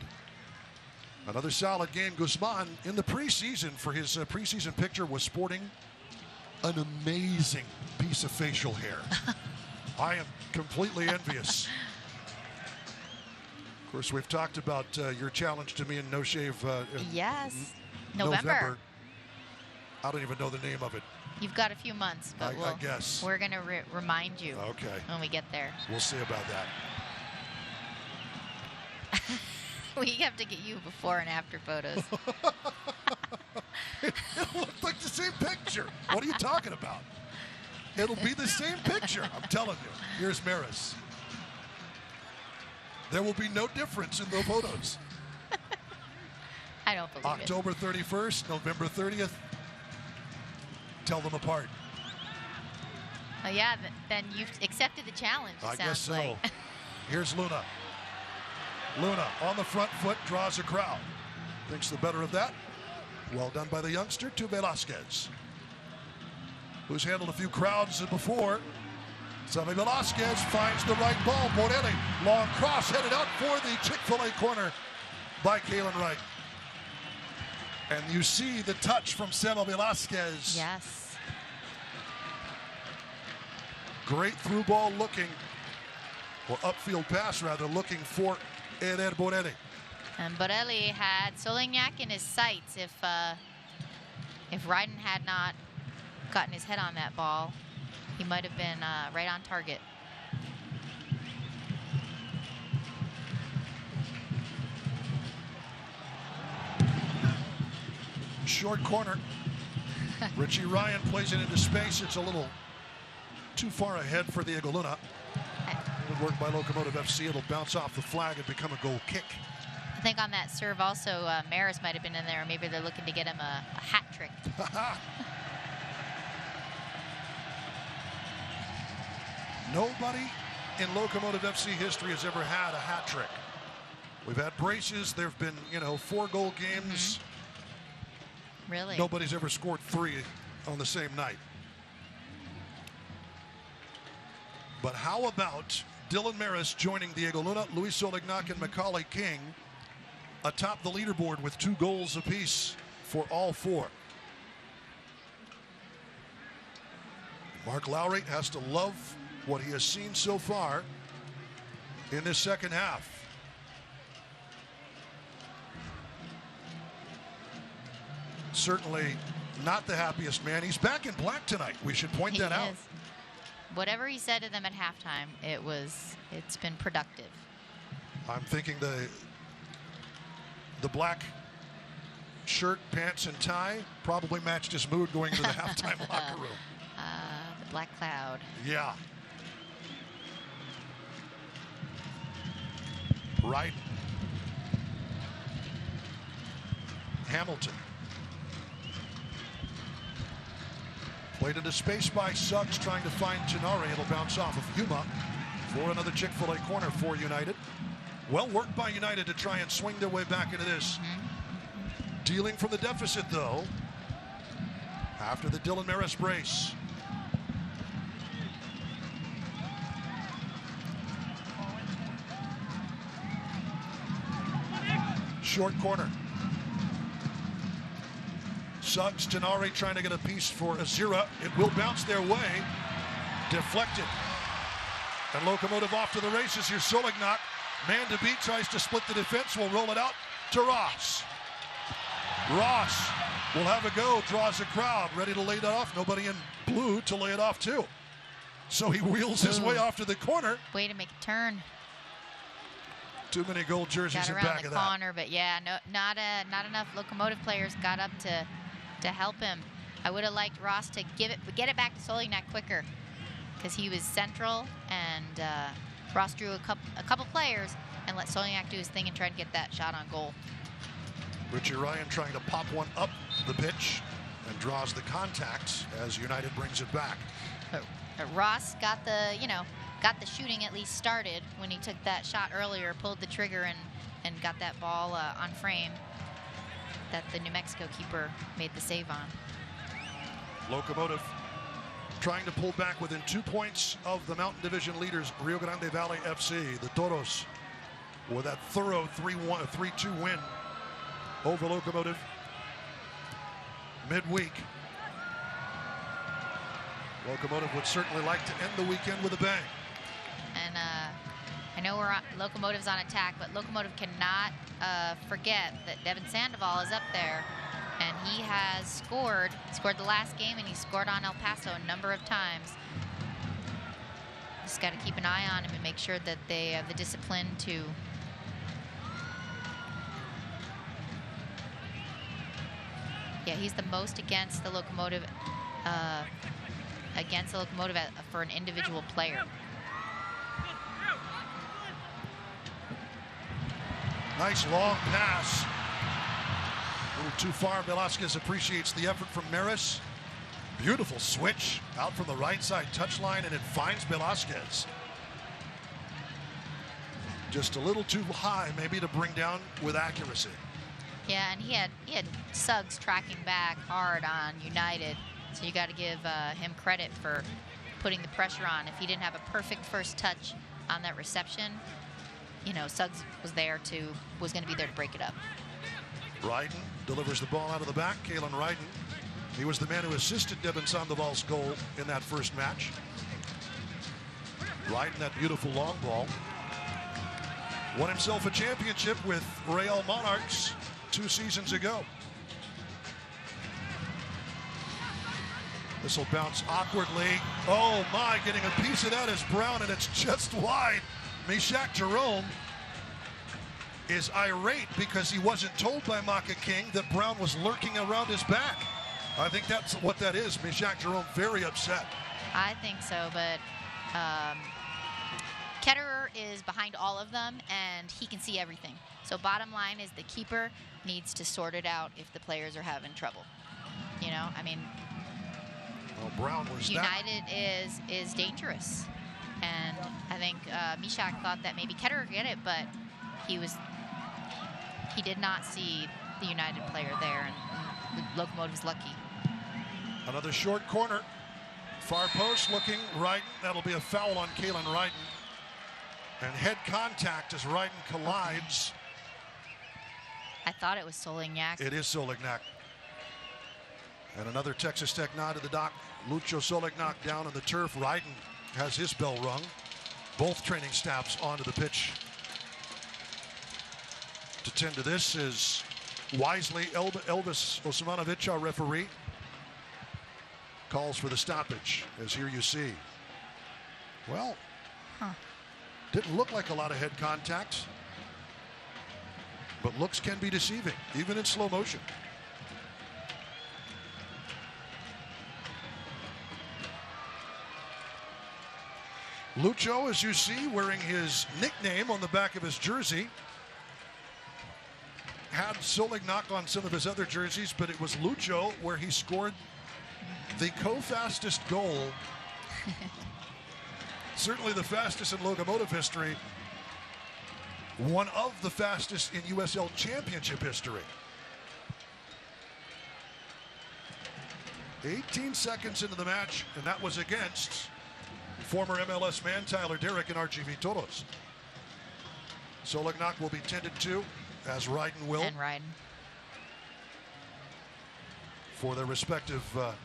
Another solid game. Guzman in the preseason for his preseason picture was sporting an amazing piece of facial hair. I am completely envious. Of course, we've talked about your challenge to me in No Shave yes. November. I don't even know the name of it. You've got a few months, but I guess. We're going to remind you when we get there. We'll see about that. We have to get you before and after photos. It'll look like the same picture. What are you talking about? It'll be the same picture. I'm telling you. Here's Maris. There will be no difference in the photos. I don't believe October 31st, November 30th. Tell them apart. Yeah, then you've accepted the challenge. I guess so. Like. Here's Luna. Luna on the front foot, draws a crowd. Thinks the better of that. Well done by the youngster to Velasquez, who's handled a few crowds before. Sammy Velasquez finds the right ball. Borelli, long cross, headed out for the Chick-fil-A corner by Kalen Wright. And you see the touch from Sammy Velasquez. Yes. Great through ball looking, or upfield pass rather, looking for Eder Borelli. And Borelli had Solignac in his sights. If Ryden had not gotten his head on that ball, he might have been right on target. Short corner. Richie Ryan plays it into space. It's a little too far ahead for the Luna. Good work by Locomotive FC. It'll bounce off the flag and become a goal kick. I think on that serve also, Maris might have been in there. Maybe they're looking to get him a hat trick. Nobody in Locomotive FC history has ever had a hat trick. We've had braces. There have been, 4-goal games. Mm-hmm. Really? Nobody's ever scored 3 on the same night. But how about Dylan Maris joining Diego Luna, Luis Solignac, and Macaulay King atop the leaderboard with 2 goals apiece for all 4. Mark Lowry has to love what he has seen so far in this second half. Certainly not the happiest man. He's back in black tonight. We should point that out. Whatever he said to them at halftime, it's been productive. I'm thinking the black shirt, pants, and tie probably matched his mood going to the halftime locker room. The black cloud. Yeah. Right. Hamilton. Played into space by Suggs, trying to find Gennari. It'll bounce off of Yuma for another Chick-fil-A corner for United. Well worked by United to try and swing their way back into this. Dealing from the deficit, though, after the Dylan Maris brace. Short corner. Suggs, Gennari trying to get a piece for Azira. It will bounce their way. Deflected. And Locomotive off to the races. Here's Solignac. Man to beat, tries to split the defense. Will roll it out to Ross. Ross will have a go, draws a crowd, ready to lay that off. Nobody in blue to lay it off too. So he wheels his way off to the corner. Way to make a turn. Too many gold jerseys in back back of that. Corner, but yeah, not enough Locomotive players got up to help him. I would have liked Ross to get it back to Solignac quicker, because he was central, and Ross drew a couple players and let Solignac do his thing and try to get that shot on goal. Richie Ryan trying to pop one up the pitch and draws the contact as United brings it back. Ross got the shooting at least started when he took that shot earlier, pulled the trigger and got that ball on frame that the New Mexico keeper made the save on. Locomotive trying to pull back within 2 points of the Mountain Division leaders, Rio Grande Valley FC. The Toros with that thorough 3-2 win over Locomotive midweek. Locomotive would certainly like to end the weekend with a bang. And I know Locomotive's on attack, but Locomotive cannot forget that Devin Sandoval is up there, and he has scored. He scored the last game, and he scored on El Paso a number of times. Just got to keep an eye on him and make sure that they have the discipline to he's the most against the Locomotive for an individual player. Nice long pass. A little too far. Velasquez appreciates the effort from Maris. Beautiful switch out from the right side touchline, and it finds Velasquez. Just a little too high, maybe, to bring down with accuracy. Yeah, and he had Suggs tracking back hard on United, so you got to give him credit for putting the pressure on. If he didn't have a perfect first touch on that reception, you know, Suggs was going to be there to break it up. Ryden delivers the ball out of the back. Kalen Ryden. He was the man who assisted Devin Sandoval's goal in that first match. Ryden, that beautiful long ball. Won himself a championship with Real Monarchs 2 seasons ago. This will bounce awkwardly. Oh my, getting a piece of that is Brown, and it's just wide. Meshach Jerome is irate because he wasn't told by Maka King that Brown was lurking around his back. I think that's what that is. Meshach Jerome very upset. I think so, but Ketterer is behind all of them, and he can see everything. So bottom line is the keeper needs to sort it out if the players are having trouble. You know, I mean, well, Brown was United is dangerous, and I think Meshach thought that maybe Ketterer get it, but he did not see the United player there, and the Locomotive's lucky. Another short corner, far post looking Ryden. That'll be a foul on Kalen Ryden, and head contact as Ryden collides. I thought it was Solignac. It is Solignac. And another Texas Tech nod to the dock. Lucho Solignac down on the turf. Ryden has his bell rung. Both training staffs onto the pitch to tend to this is wisely Elvis Osmanovic, our referee, calls for the stoppage, as here you see. Well, didn't look like a lot of head contact, but looks can be deceiving, even in slow motion. Lucho, as you see, wearing his nickname on the back of his jersey. Had Solignac on some of his other jerseys, but it was Lucho where he scored the co-fastest goal. Certainly the fastest in Locomotive history. One of the fastest in USL Championship history. 18 seconds into the match, and that was against former MLS man Tyler Derrick and RGV Toros. Solignac will be tended to, as Ryden will. And Ryden. For their respective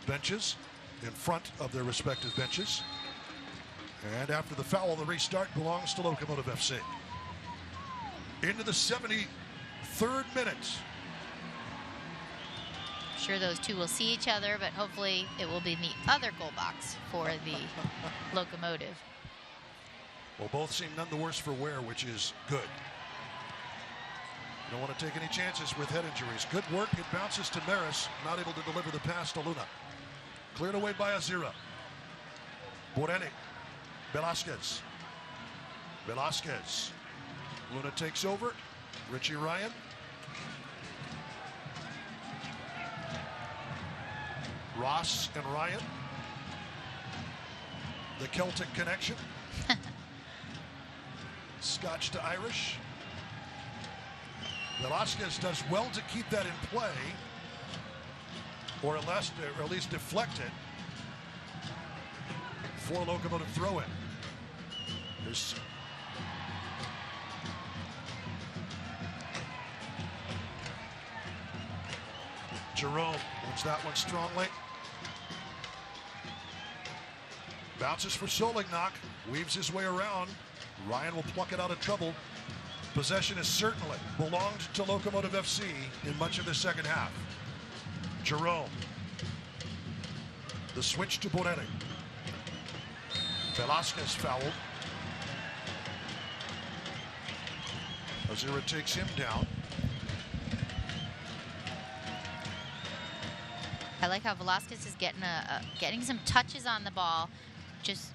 benches, in front of their respective benches. And after the foul, the restart belongs to Locomotive FC. Into the 73rd minute. I'm sure those two will see each other, but hopefully it will be in the other goal box for the Locomotive. Well, both seem none the worse for wear, which is good. Don't want to take any chances with head injuries. Good work. It bounces to Maris, not able to deliver the pass to Luna. Cleared away by Azira. Borelli. Velasquez. Velasquez. Luna takes over. Richie Ryan. Ross and Ryan. The Celtic connection. Scotch to Irish. Velasquez does well to keep that in play, or at least deflect it. for Locomotive throw-in. Here's Jerome wins that one strongly. Bounces for Solignac, weaves his way around. Ryan will pluck it out of trouble. Possession has certainly belonged to Locomotive FC in much of the second half. Jerome. The switch to Borelli. Velasquez fouled. Azura takes him down. I like how Velasquez is getting some touches on the ball, just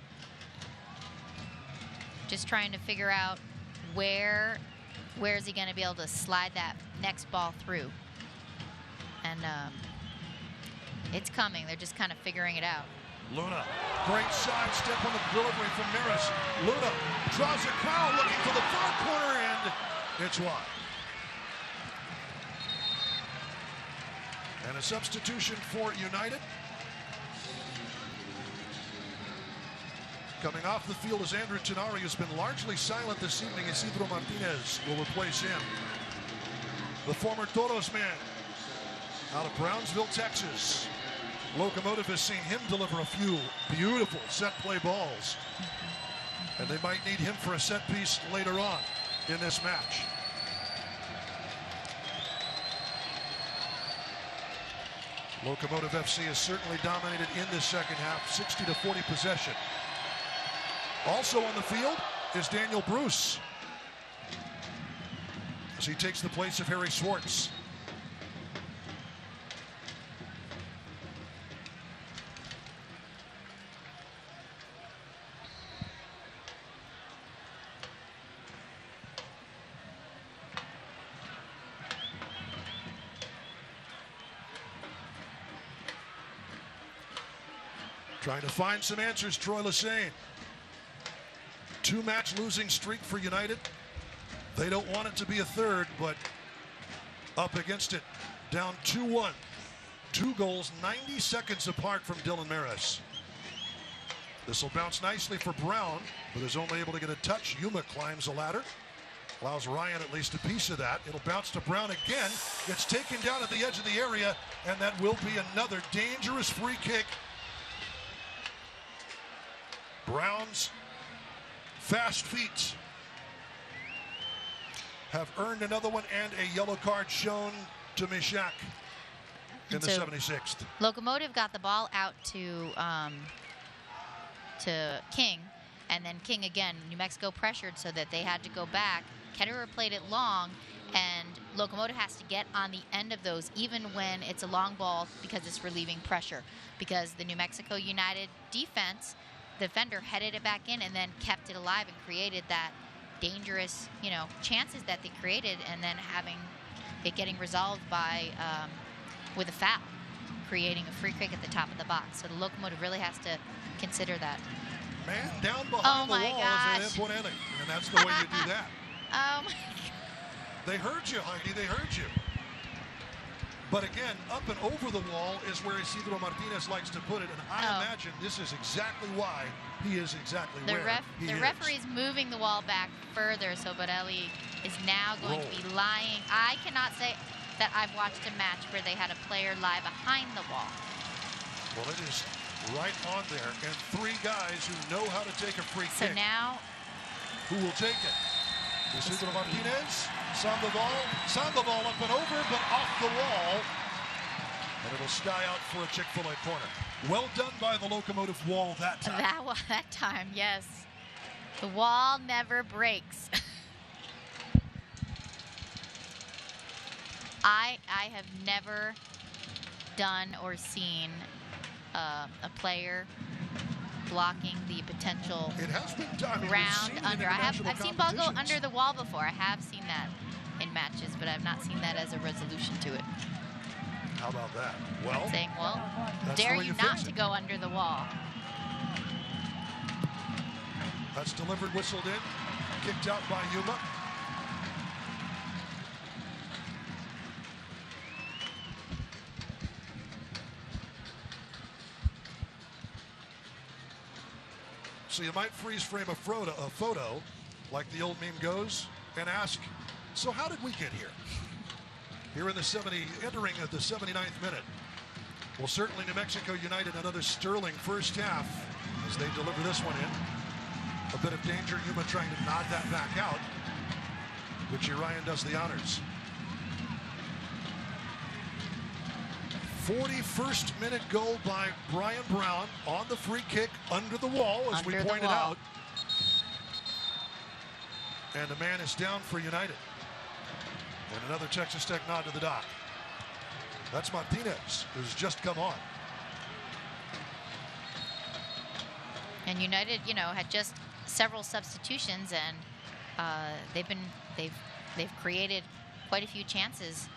trying to figure out where is he going to be able to slide that next ball through. And it's coming. They're just kind of figuring it out. Luna, great side step on the delivery from Maris. Luna draws a foul looking for the far corner, and it's wide. And a substitution for United. Coming off the field is Andrew Tenari, who's been largely silent this evening. Isidro Martinez will replace him. The former Toros man out of Brownsville, Texas. Locomotive has seen him deliver a few beautiful set play balls. And they might need him for a set piece later on in this match. Locomotive FC has certainly dominated in this second half, 60-40 possession. Also on the field is Daniel Bruce, as he takes the place of Harry Schwartz. Trying to find some answers, Troy Lesane. 2-match losing streak for United. They don't want it to be a third, but up against it. Down 2-1. 2 goals, 90 seconds apart from Dylan Maris. This will bounce nicely for Brown, but is only able to get a touch. Yuma climbs the ladder. Allows Ryan at least a piece of that. It'll bounce to Brown again. Gets taken down at the edge of the area, and that will be another dangerous free kick. Brown's fast feet have earned another one and a yellow card shown to Mishak in the 76th. Locomotive got the ball out to King, and then King again. New Mexico pressured so that they had to go back. Ketterer played it long, and Locomotive has to get on the end of those even when it's a long ball because it's relieving pressure. Because the New Mexico United defender headed it back in and then kept it alive and created that dangerous, chances that they created, and then having it getting resolved by with a foul, creating a free kick at the top of the box. So the Locomotive really has to consider that. Man down behind the wall is an input inning, and that's the way you do that. Oh my God. They heard you, Heidi. They heard you. But again, up and over the wall is where Isidro Martinez likes to put it, and I imagine this is exactly why he is exactly where he is. The referee's moving the wall back further, so Borelli is now going to be lying. I cannot say that I've watched a match where they had a player lie behind the wall. Well, it is right on there, and 3 guys who know how to take a free kick. So now, who will take it? Isidro Martinez. Sandoval up and over, but off the wall. And it'll sky out for a Chick-fil-A corner. Well done by the Locomotive wall that time. That time, yes. The wall never breaks. I have never done or seen a player blocking the potential round under. I've seen ball go under the wall before. I have seen that in matches, but I've not seen that as a resolution to it. How about that? Well, I'm saying, dare you not to go under the wall. That's delivered, whistled in, kicked out by Yuma. So you might freeze frame a photo, like the old meme goes, and ask, so how did we get here? Here in the entering the 79th minute. Well, certainly New Mexico United, another sterling first half as they deliver this one in. A bit of danger, Yuma trying to nod that back out. Richie Ryan does the honors. 41st minute goal by Brian Brown on the free kick under the wall, as we pointed out. And the man is down for United. And another Texas Tech nod to the dock. That's Martinez, who's just come on. And United, had just several substitutions, and they've created quite a few chances,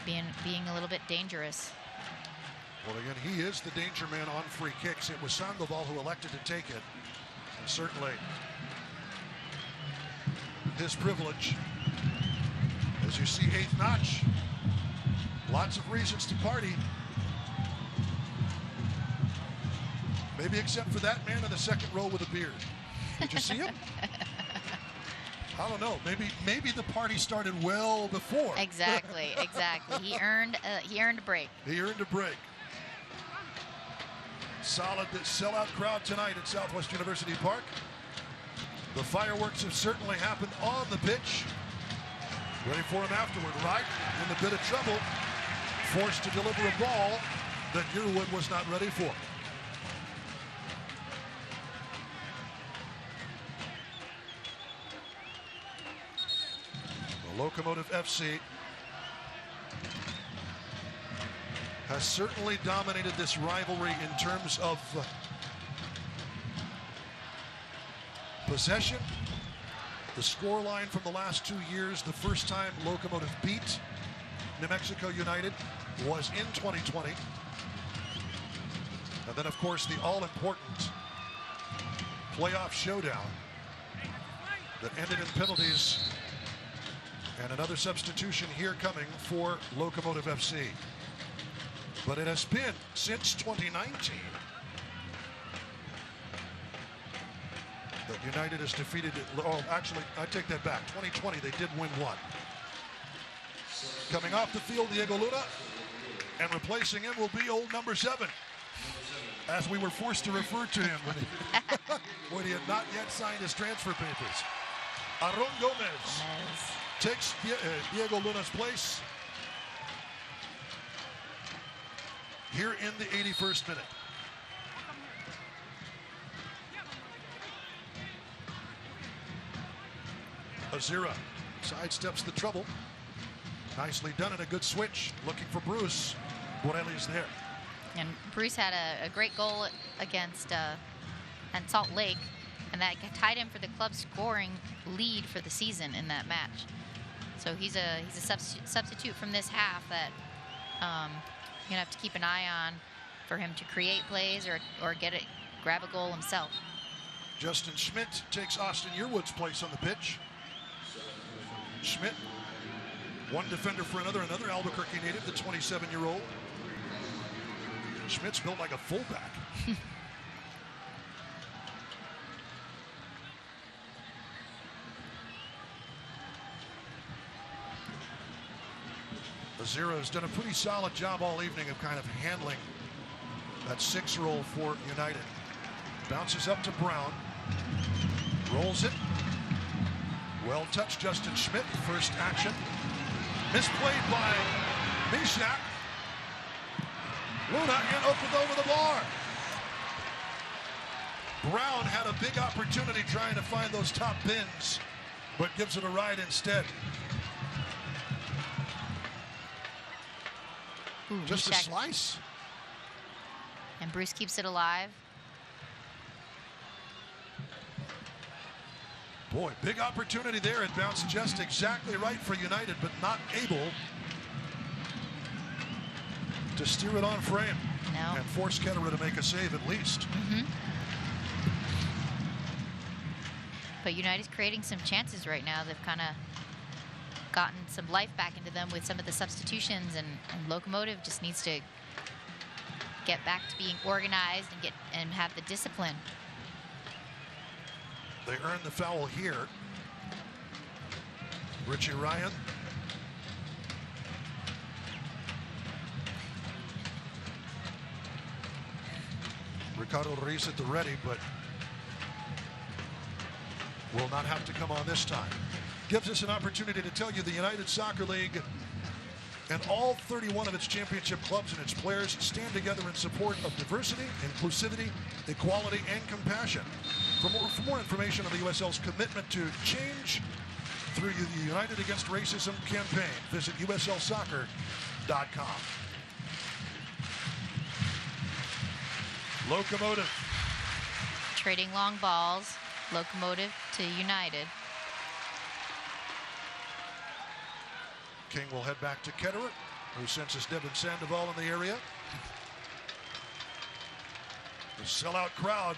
being a little bit dangerous. Well, again, he is the danger man on free kicks. It was Sandoval who elected to take it. And certainly his privilege. As you see, 8th notch. Lots of reasons to party. Maybe except for that man in the second row with a beard. Did you see him? I don't know. Maybe the party started well before. Exactly. He earned a break. He earned a break. Solid sellout crowd tonight at Southwest University Park. The fireworks have certainly happened on the pitch. Ready for him afterward, right? In a bit of trouble. Forced to deliver a ball that Yearwood was not ready for. The Locomotive FC has certainly dominated this rivalry in terms of possession. The scoreline from the last 2 years, the first time Locomotive beat New Mexico United was in 2020. And then, of course, the all-important playoff showdown that ended in penalties. And another substitution here coming for Locomotive FC. But it has been since 2019 that United has defeated it. Oh, actually, I take that back. 2020, they did win one. Coming off the field, Diego Luna, and replacing him will be old number 7, as we were forced to refer to him when he had not yet signed his transfer papers. Aaron Gomez takes Diego Luna's place here in the 81st minute. Azira sidesteps the trouble. Nicely done, and a good switch. Looking for Bruce. Borelli's there. And Bruce had a great goal against Salt Lake, and that tied him for the club's scoring lead for the season in that match. So he's a substitute from this half that you're gonna have to keep an eye on for him to create plays or grab a goal himself. Justin Schmidt takes Austin Yearwood's place on the pitch. Schmidt, one defender for another Albuquerque native, the 27-year-old. Schmidt's built like a fullback. Aziro's done a pretty solid job all evening of kind of handling that 6 role for United. Bounces up to Brown. Rolls it. Well touched, Justin Schmidt. First action. Misplayed by Mishak. Luna and opened over the bar. Brown had a big opportunity trying to find those top bins, but gives it a ride instead. Ooh, just Mishak. a slice. And Bruce keeps it alive. Boy, big opportunity there. It bounced just exactly right for United, but not able to steer it on frame. No. And force Ketterer to make a save at least. Mm-hmm. But United's creating some chances right now. They've kind of gotten some life back into them with some of the substitutions, and Locomotive just needs to get back to being organized and have the discipline. They earned the foul here. Richie Ryan. Ricardo Ruiz at the ready, but will not have to come on this time. Gives us an opportunity to tell you the United Soccer League and all 31 of its championship clubs and its players stand together in support of diversity, inclusivity, equality, and compassion. For more information on the USL's commitment to change through the United Against Racism campaign, visit uslsoccer.com. Locomotive. Trading long balls, Locomotive to United. King will head back to Ketterer, who senses Devin Sandoval in the area. The sellout crowd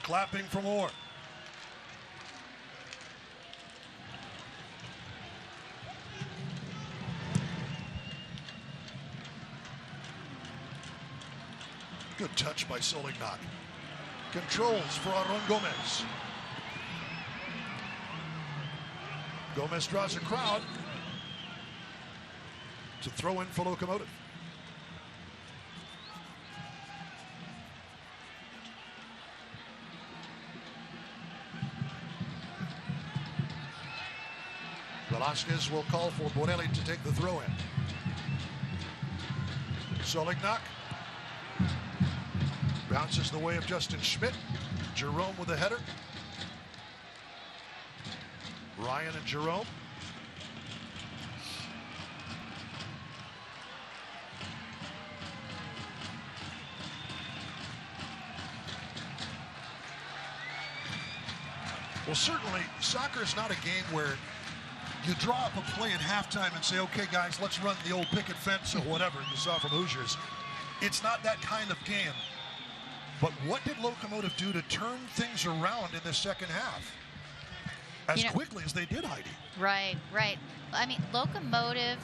clapping for more. Good touch by Solignac. Controls for Aaron Gomez. Gomez draws a crowd to throw in for Locomotive. Velasquez will call for Borelli to take the throw in. Solignac bounces the way of Justin Schmidt. Jerome with a header. Ryan and Jerome. Well, certainly, soccer is not a game where you draw up a play at halftime and say, okay, guys, let's run the old picket fence or whatever you saw from Hoosiers. It's not that kind of game. But what did Locomotive do to turn things around in the second half? As quickly as they did, Heidi. Right, right. I mean, Locomotive,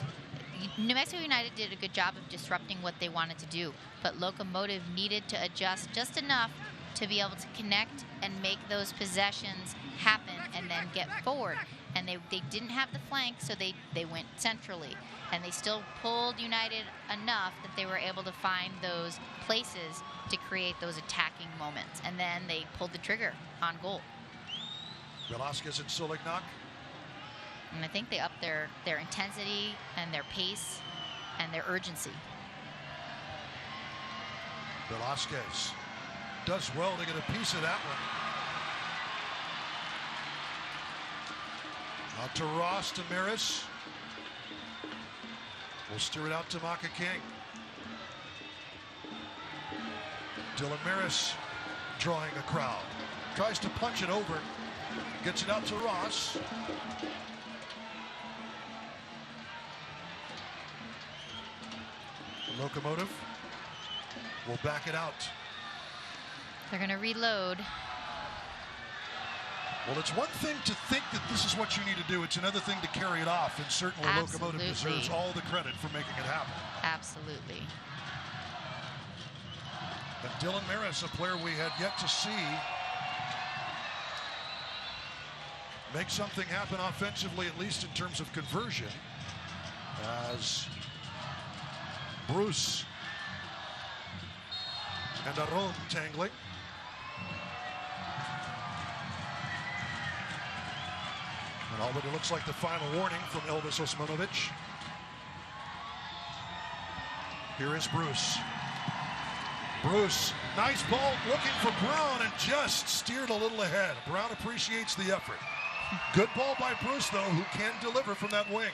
New Mexico United did a good job of disrupting what they wanted to do. But Locomotive needed to adjust just enough to be able to connect and make those possessions happen and then get forward. And they didn't have the flank, so they went centrally. And they still pulled United enough that they were able to find those places to create those attacking moments. And then they pulled the trigger on goal. Velasquez and Solignac. And I think they upped their intensity and their pace and their urgency. Velasquez does well to get a piece of that one. Out to Ross, to Maris. We'll steer it out to Maka King. Dylan Maris drawing a crowd. Tries to punch it over. Gets it out to Ross. The Locomotive will back it out. They're going to reload. Well, it's one thing to think that this is what you need to do. It's another thing to carry it off. And certainly Locomotive deserves all the credit for making it happen. Absolutely. But Dylan Maris, a player we had yet to see make something happen offensively, at least in terms of conversion, as Bruce and Aron tangling. And already looks like the final warning from Elvis Osmanovic. Here is Bruce. Bruce, nice ball, looking for Brown, and just steered a little ahead. Brown appreciates the effort. Good ball by Bruce, though, who can deliver from that wing.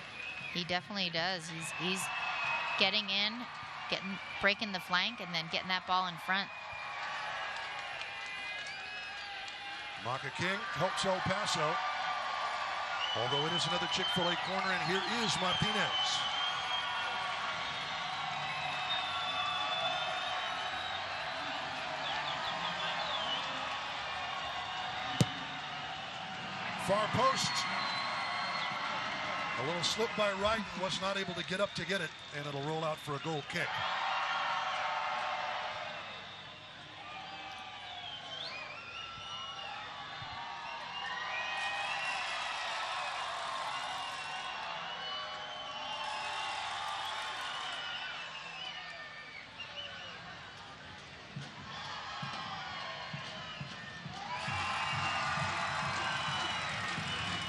He definitely does. He's getting in, breaking the flank, and then getting that ball in front. Maka King helps El Paso. Although it is another Chick-fil-A corner, and here is Martinez. Far post. A little slip by Wright, was not able to get up to get it, and it'll roll out for a goal kick.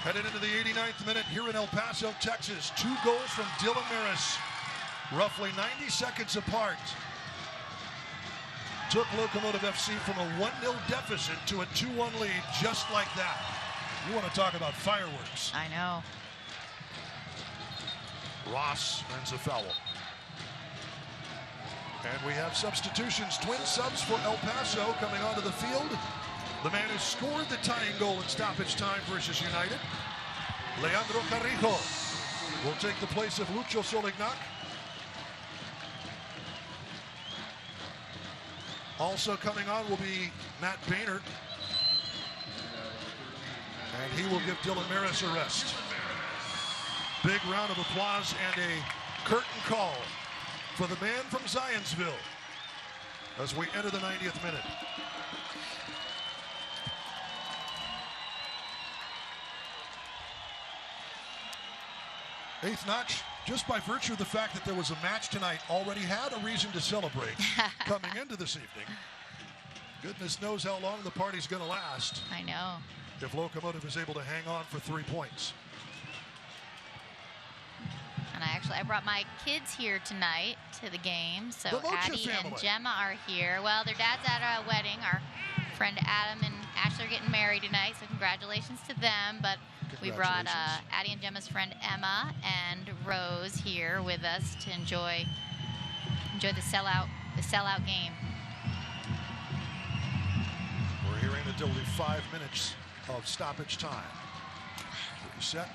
Headed into the 89th minute here in El Paso, Texas. 2 goals from Dylan Maris, roughly 90 seconds apart. Took Locomotive FC from a 1-0 deficit to a 2-1 lead just like that. You want to talk about fireworks. I know. Ross earns a foul. And we have substitutions, twin subs for El Paso coming onto the field. The man who scored the tying goal in stoppage time versus United, Leandro Carrijo, will take the place of Lucho Solignac. Also coming on will be Matt Boehner. And he will give Dylan Maris a rest. Big round of applause and a curtain call for the man from Zionsville as we enter the 90th minute. Eighth Notch, just by virtue of the fact that there was a match tonight, already had a reason to celebrate coming into this evening. Goodness knows how long the party's going to last. I know. If Locomotive is able to hang on for 3 points. And I brought my kids here tonight to the game. So the Addie family. and Gemma are here. Well, their dad's at a wedding. Our friend Adam and Ashley are getting married tonight, so congratulations to them. But we brought Addie and Gemma's friend Emma and Rose here with us to enjoy the sellout game. We're hearing until the 5 minutes of stoppage time. Reset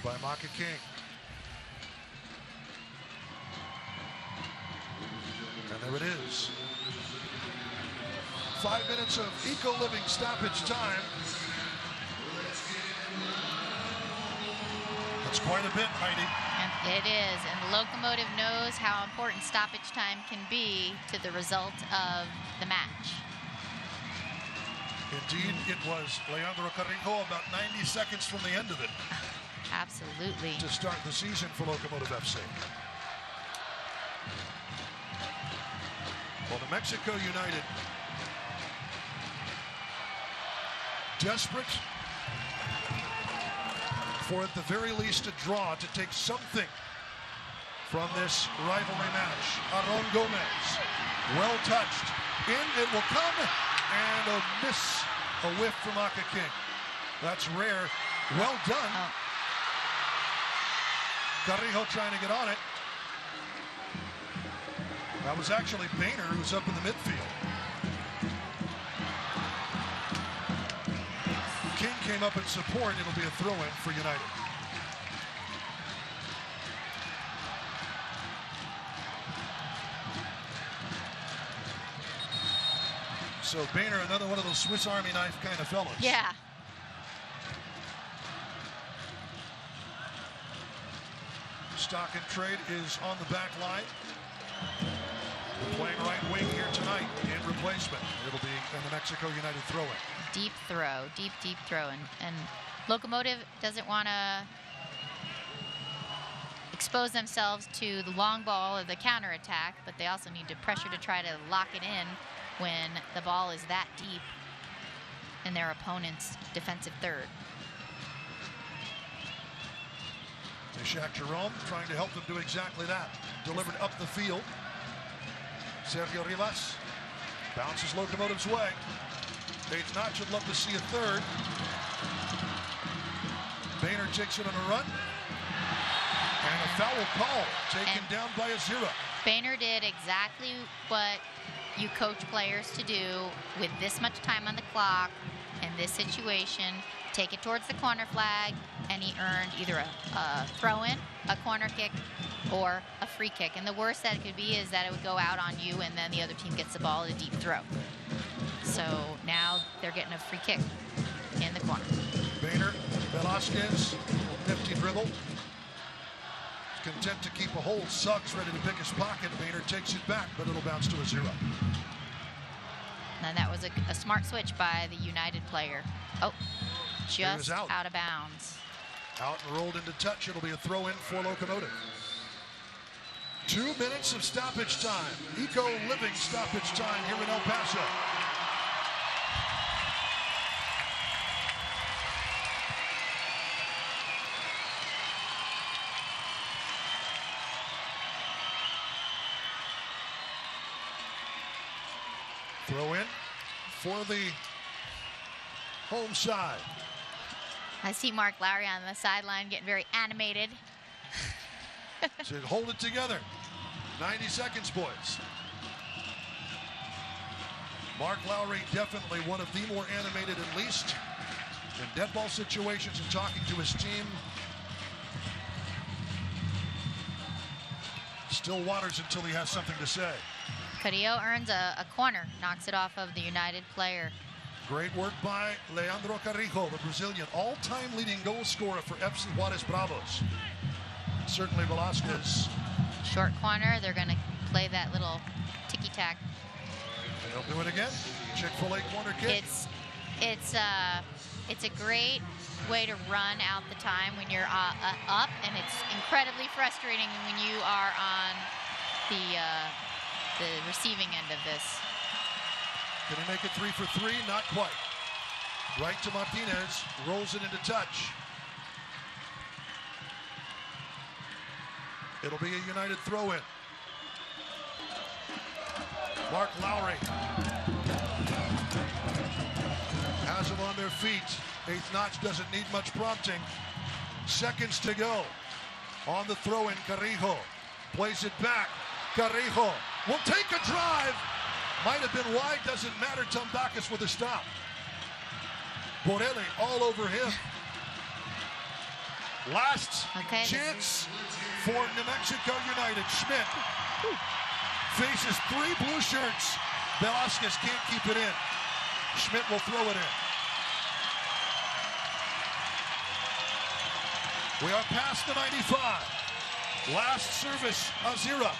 by Maka King. And there it is. 5 minutes of eco-living stoppage time. That's quite a bit, Heidi. And it is. And the Locomotive knows how important stoppage time can be to the result of the match. Indeed, it was Leandro Carrijo about 90 seconds from the end of it. Absolutely. To start the season for Locomotive FC. Well, New Mexico United, desperate for at the very least a draw to take something from this rivalry match. Aaron Gomez, well touched. In it will come, and a miss, a whiff from Aka King. That's rare. Well done. Oh. Carrijo trying to get on it. That was actually Boehner who's up in the midfield. King came up in support. It'll be a throw-in for United. So Boehner, another one of those Swiss Army knife kind of fellas. Yeah. Stock and Trade is on the back line. Playing right wing here tonight in replacement. It'll be a New Mexico United throw-in. Deep throw, deep throw. And Locomotive doesn't want to expose themselves to the long ball or the counterattack, but they also need to pressure to try to lock it in when the ball is that deep in their opponent's defensive third. Ishak Jerome trying to help them do exactly that. Delivered up the field. Sergio Rivas bounces Locomotive's way. Eighth Notch would love to see a third. Boehner takes it on a run. And a foul call taken down by Azira. Boehner did exactly what you coach players to do with this much time on the clock and this situation. Take it towards the corner flag, and he earned either a throw-in, a corner kick, or a free kick. And the worst that it could be is that it would go out on you, and then the other team gets the ball at a deep throw. So now they're getting a free kick in the corner. Boehner, Velasquez, nifty dribble. Content to keep a hold. Suggs ready to pick his pocket. Boehner takes it back, but it'll bounce to Azira. And that was a smart switch by the United player. Oh, just out of bounds. Out and rolled into touch. It'll be a throw-in for Locomotive. 2 minutes of stoppage time. Eco-living stoppage time here in El Paso. Throw in for the home side. I see Mark Lowry on the sideline getting very animated. Should hold it together. 90 seconds, boys. Mark Lowry, definitely one of the more animated, at least in dead ball situations and talking to his team. Still waters until he has something to say. Carrillo earns a corner, knocks it off of the United player. Great work by Leandro Carrillo, the Brazilian, all-time leading goal scorer for FC Juarez Bravos. Certainly Velasquez. Short corner, they're going to play that little ticky-tack. They'll do it again. Chick-fil-A corner kick. It's a great way to run out the time when you're up, and it's incredibly frustrating when you are on the receiving end of this. Can he make it 3 for 3? Not quite. Right to Martinez, rolls it into touch. It'll be a United throw-in. Mark Lowry has them on their feet. Eighth notch doesn't need much prompting. Seconds to go. On the throw-in, Carrillo plays it back. Carrillo will take a drive. Might have been wide, doesn't matter. Tambakus with a stop. Borelli all over him. Last chance for New Mexico United. Schmidt faces 3 blue shirts. Velasquez can't keep it in. Schmidt will throw it in. We are past the 95. Last service, Azira.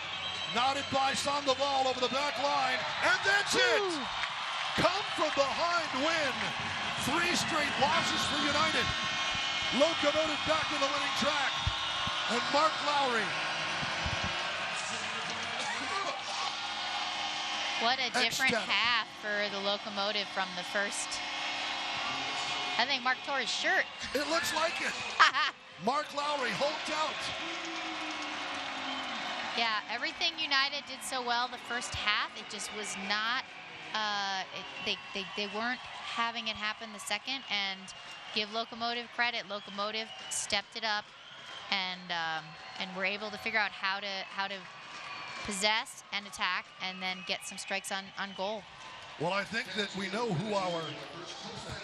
Knotted by Sandoval over the back line, and that's it! Come from behind win. 3 straight losses for United. Locomotive back on the winning track. And Mark Lowry. What a different half for the Locomotive from the first. I think Mark tore his shirt. It looks like it. Mark Lowry hulked out. Yeah, everything United did so well the first half, it just was not, they weren't having it happen the second, and give Locomotive credit. Locomotive stepped it up and were able to figure out how to possess and attack and then get some strikes on goal. Well, I think that we know who our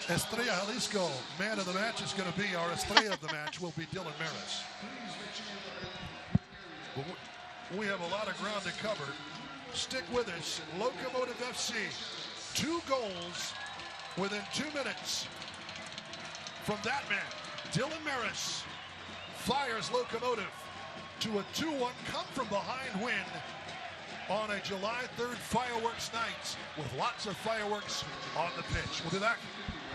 Estrella Jalisco man of the match is going to be. Our Estrella of the match will be Dylan Maris. We have a lot of ground to cover. Stick with us. Locomotive FC, 2 goals within 2 minutes from that man. Dylan Maris fires Locomotive to a 2-1 come from behind win on a July 3rd fireworks night with lots of fireworks on the pitch. We'll be back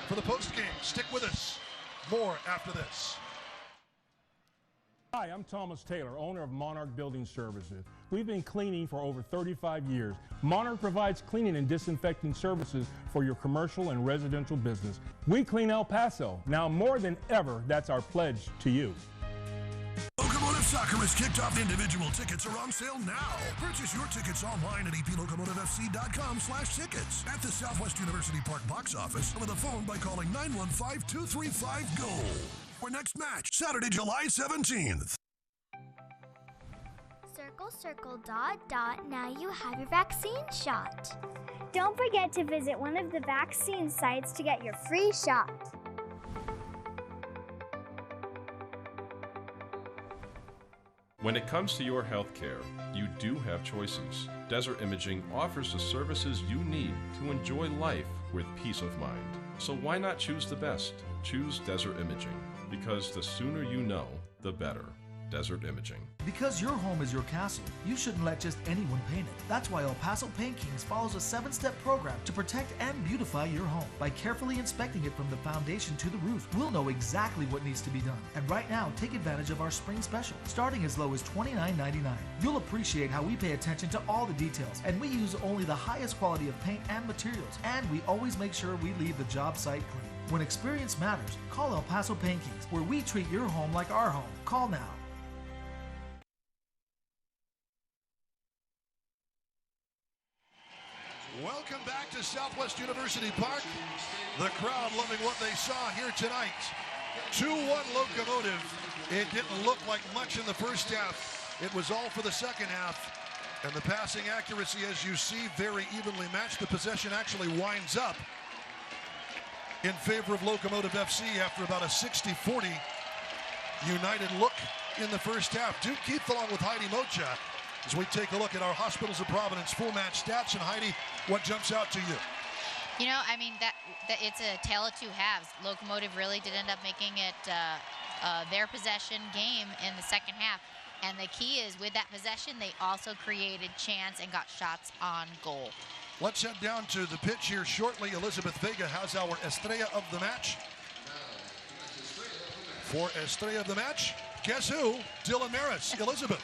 for the post game. Stick with us. More after this. Hi, I'm Thomas Taylor, owner of Monarch Building Services. We've been cleaning for over 35 years. Monarch provides cleaning and disinfecting services for your commercial and residential business. We clean El Paso. Now more than ever, that's our pledge to you. Locomotive Soccer has kicked off. Individual tickets are on sale now. Purchase your tickets online at eplocomotivefc.com/tickets at the Southwest University Park box office over the phone by calling 915-235-GOAL. Our next match, Saturday, July 17th. Circle, circle, dot, dot. Now you have your vaccine shot. Don't forget to visit one of the vaccine sites to get your free shot. When it comes to your health care, you do have choices. Desert Imaging offers the services you need to enjoy life with peace of mind. So why not choose the best? Choose Desert Imaging, because the sooner you know, the better. Desert Imaging. Because your home is your castle, you shouldn't let just anyone paint it. That's why El Paso Paint Kings follows a 7-step program to protect and beautify your home. By carefully inspecting it from the foundation to the roof, we'll know exactly what needs to be done. And right now, take advantage of our spring special, starting as low as $29.99. You'll appreciate how we pay attention to all the details, and we use only the highest quality of paint and materials, and we always make sure we leave the job site clean. When experience matters, call El Paso Paint Kings, where we treat your home like our home. Call now. Welcome back to Southwest University Park. The crowd loving what they saw here tonight. 2-1 Locomotive. It didn't look like much in the first half. It was all for the second half. And the passing accuracy, as you see, very evenly matched. The possession actually winds up in favor of Locomotive FC after about a 60-40 United look in the first half. Duke Keith along with Heidi Mocha as we take a look at our Hospitals of Providence full match stats. And Heidi, what jumps out to you? You know, I mean, that it's a tale of two halves. Locomotive really did end up making it their possession game in the second half. And the key is with that possession, they also created chance and got shots on goal. Let's head down to the pitch here shortly. Elizabeth Vega has our Estrella of the match. For Estrella of the match, guess who? Dylan Maris. Elizabeth.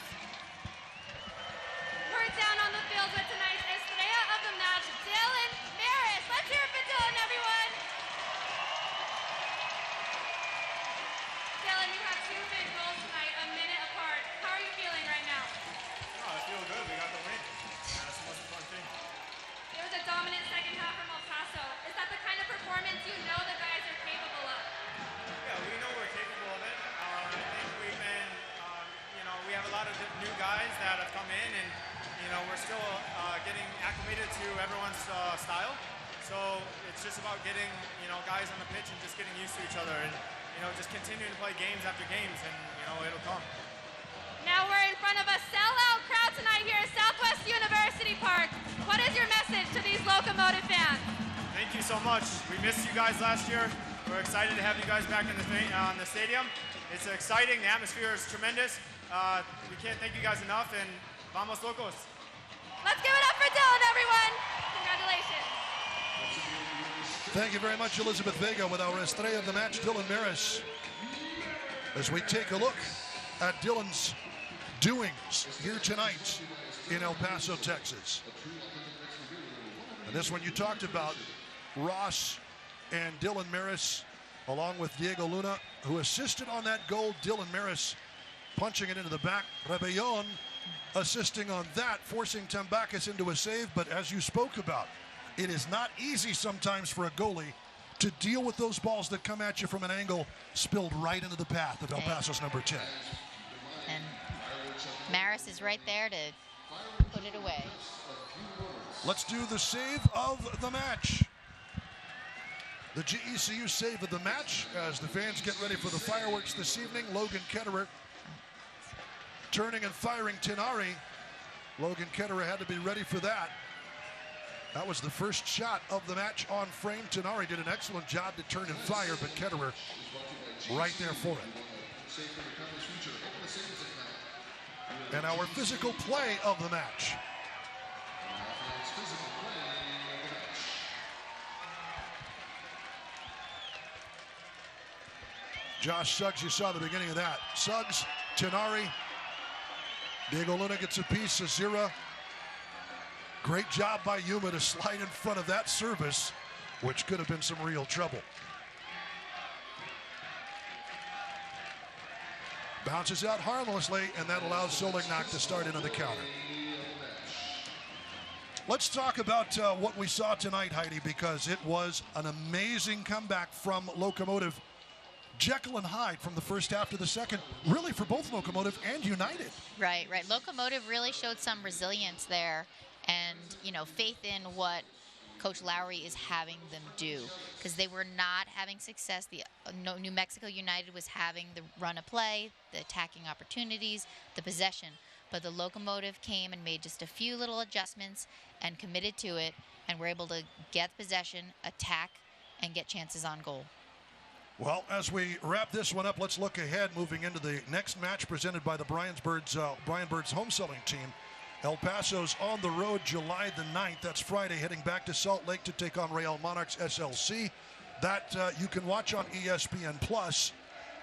We're down on the field with tonight's Estrella of the match, Dylan Maris. Let's hear it for Dylan, everyone. Dylan, you have two big goals tonight, a minute apart. How are you feeling right now? Oh, I feel good. We got the win. That's the most important thing. It was a dominant second half from El Paso. Is that the kind of performance you know the guys are capable of? Yeah, we know we're capable of it. I think we've been, we have a lot of new guys that have come in, and we're still getting acclimated to everyone's style. So it's just about getting guys on the pitch and just getting used to each other, and just continuing to play games after games, and it'll come. Now we're in front of a sellout crowd tonight here at Southwest University Park. What is your message to these Locomotive fans? Thank you so much. We missed you guys last year. We're excited to have you guys back in the stadium. It's exciting. The atmosphere is tremendous. We can't thank you guys enough, and vamos locos. Let's give it up for Dylan, everyone. Congratulations. Thank you very much, Elizabeth Vega, with our Estrella of the match, Dylan Maris. As we take a look at Dylan's doings here tonight in El Paso, Texas. And this one you talked about, Ross and Dylan Maris, along with Diego Luna, who assisted on that goal. Dylan Maris punching it into the back. Rebellon assisting on that, forcing Tambakus into a save. But as you spoke about, it is not easy sometimes for a goalie to deal with those balls that come at you from an angle spilled right into the path of El Paso's number 10. And Maris is right there to put it away. Let's do the save of the match. The GECU save of the match as the fans get ready for the fireworks this evening. Logan Ketterer turning and firing Tinari. Logan Ketterer had to be ready for that. That was the first shot of the match on frame. Tinari did an excellent job to turn and fire, but Ketterer right there for it. And our physical play of the match. Josh Suggs, you saw the beginning of that. Suggs, Tinari, Diego Luna gets a piece, Azira. Great job by Yuma to slide in front of that service, which could have been some real trouble. Bounces out harmlessly, and that allows Solignac to start in on the counter. Let's talk about what we saw tonight, Heidi, because it was an amazing comeback from Locomotive. Jekyll and Hyde from the first half to the second, really for both Locomotive and United. Right. Locomotive really showed some resilience there and, faith in what Coach Lowry is having them do, because they were not having success. New Mexico United was having the run of play, the attacking opportunities, the possession. But the Locomotive came and made just a few little adjustments and committed to it, and were able to get possession, attack, and get chances on goal. Well, as we wrap this one up, let's look ahead, moving into the next match presented by the Brian Bird's home selling team. El Paso's on the road July the 9th. That's Friday, heading back to Salt Lake to take on Real Monarchs SLC. That you can watch on ESPN Plus.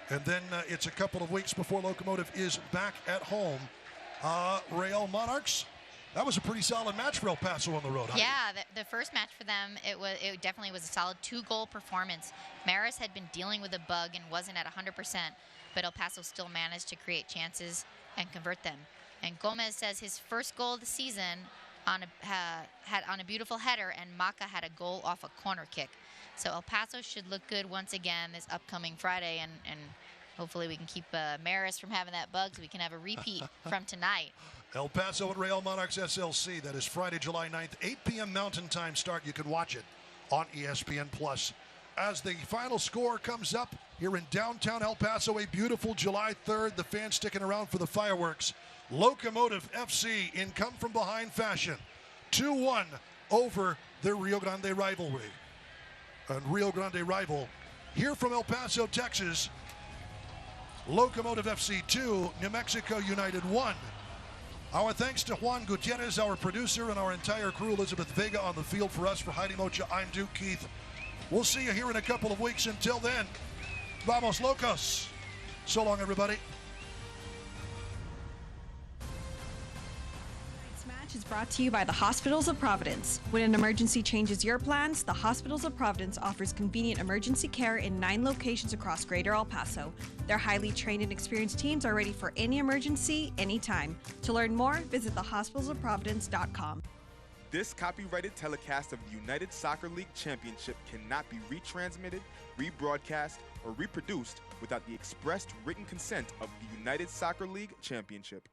And then it's a couple of weeks before Locomotive is back at home. Real Monarchs, that was a pretty solid match for El Paso on the road. Yeah, the first match for them, it definitely was a solid 2-goal performance. Maris had been dealing with a bug and wasn't at 100%, but El Paso still managed to create chances and convert them. And Gomez says his first goal of the season had on a beautiful header, and Maka had a goal off a corner kick. So El Paso should look good once again this upcoming Friday, and hopefully we can keep Maris from having that bug so we can have a repeat from tonight. El Paso and Real Monarchs SLC. That is Friday, July 9th, 8 p.m. Mountain Time start. You can watch it on ESPN+. As the final score comes up here in downtown El Paso, a beautiful July 3rd. The fans sticking around for the fireworks. Locomotive FC in come-from-behind fashion. 2-1 over their Rio Grande rivalry. And Rio Grande rival here from El Paso, Texas. Locomotive FC 2, New Mexico United 1. Our thanks to Juan Gutierrez, our producer, and our entire crew. Elizabeth Vega on the field for us. For Heidi Mocha, I'm Duke Keith. We'll see you here in a couple of weeks. Until then, vamos locos. So long, everybody. Tonight's match is brought to you by the Hospitals of Providence. When an emergency changes your plans, the Hospitals of Providence offers convenient emergency care in 9 locations across Greater El Paso. Their highly trained and experienced teams are ready for any emergency, anytime. To learn more, visit thehospitalsofprovidence.com. This copyrighted telecast of the United Soccer League Championship cannot be retransmitted, rebroadcast, or reproduced without the expressed written consent of the United Soccer League Championship.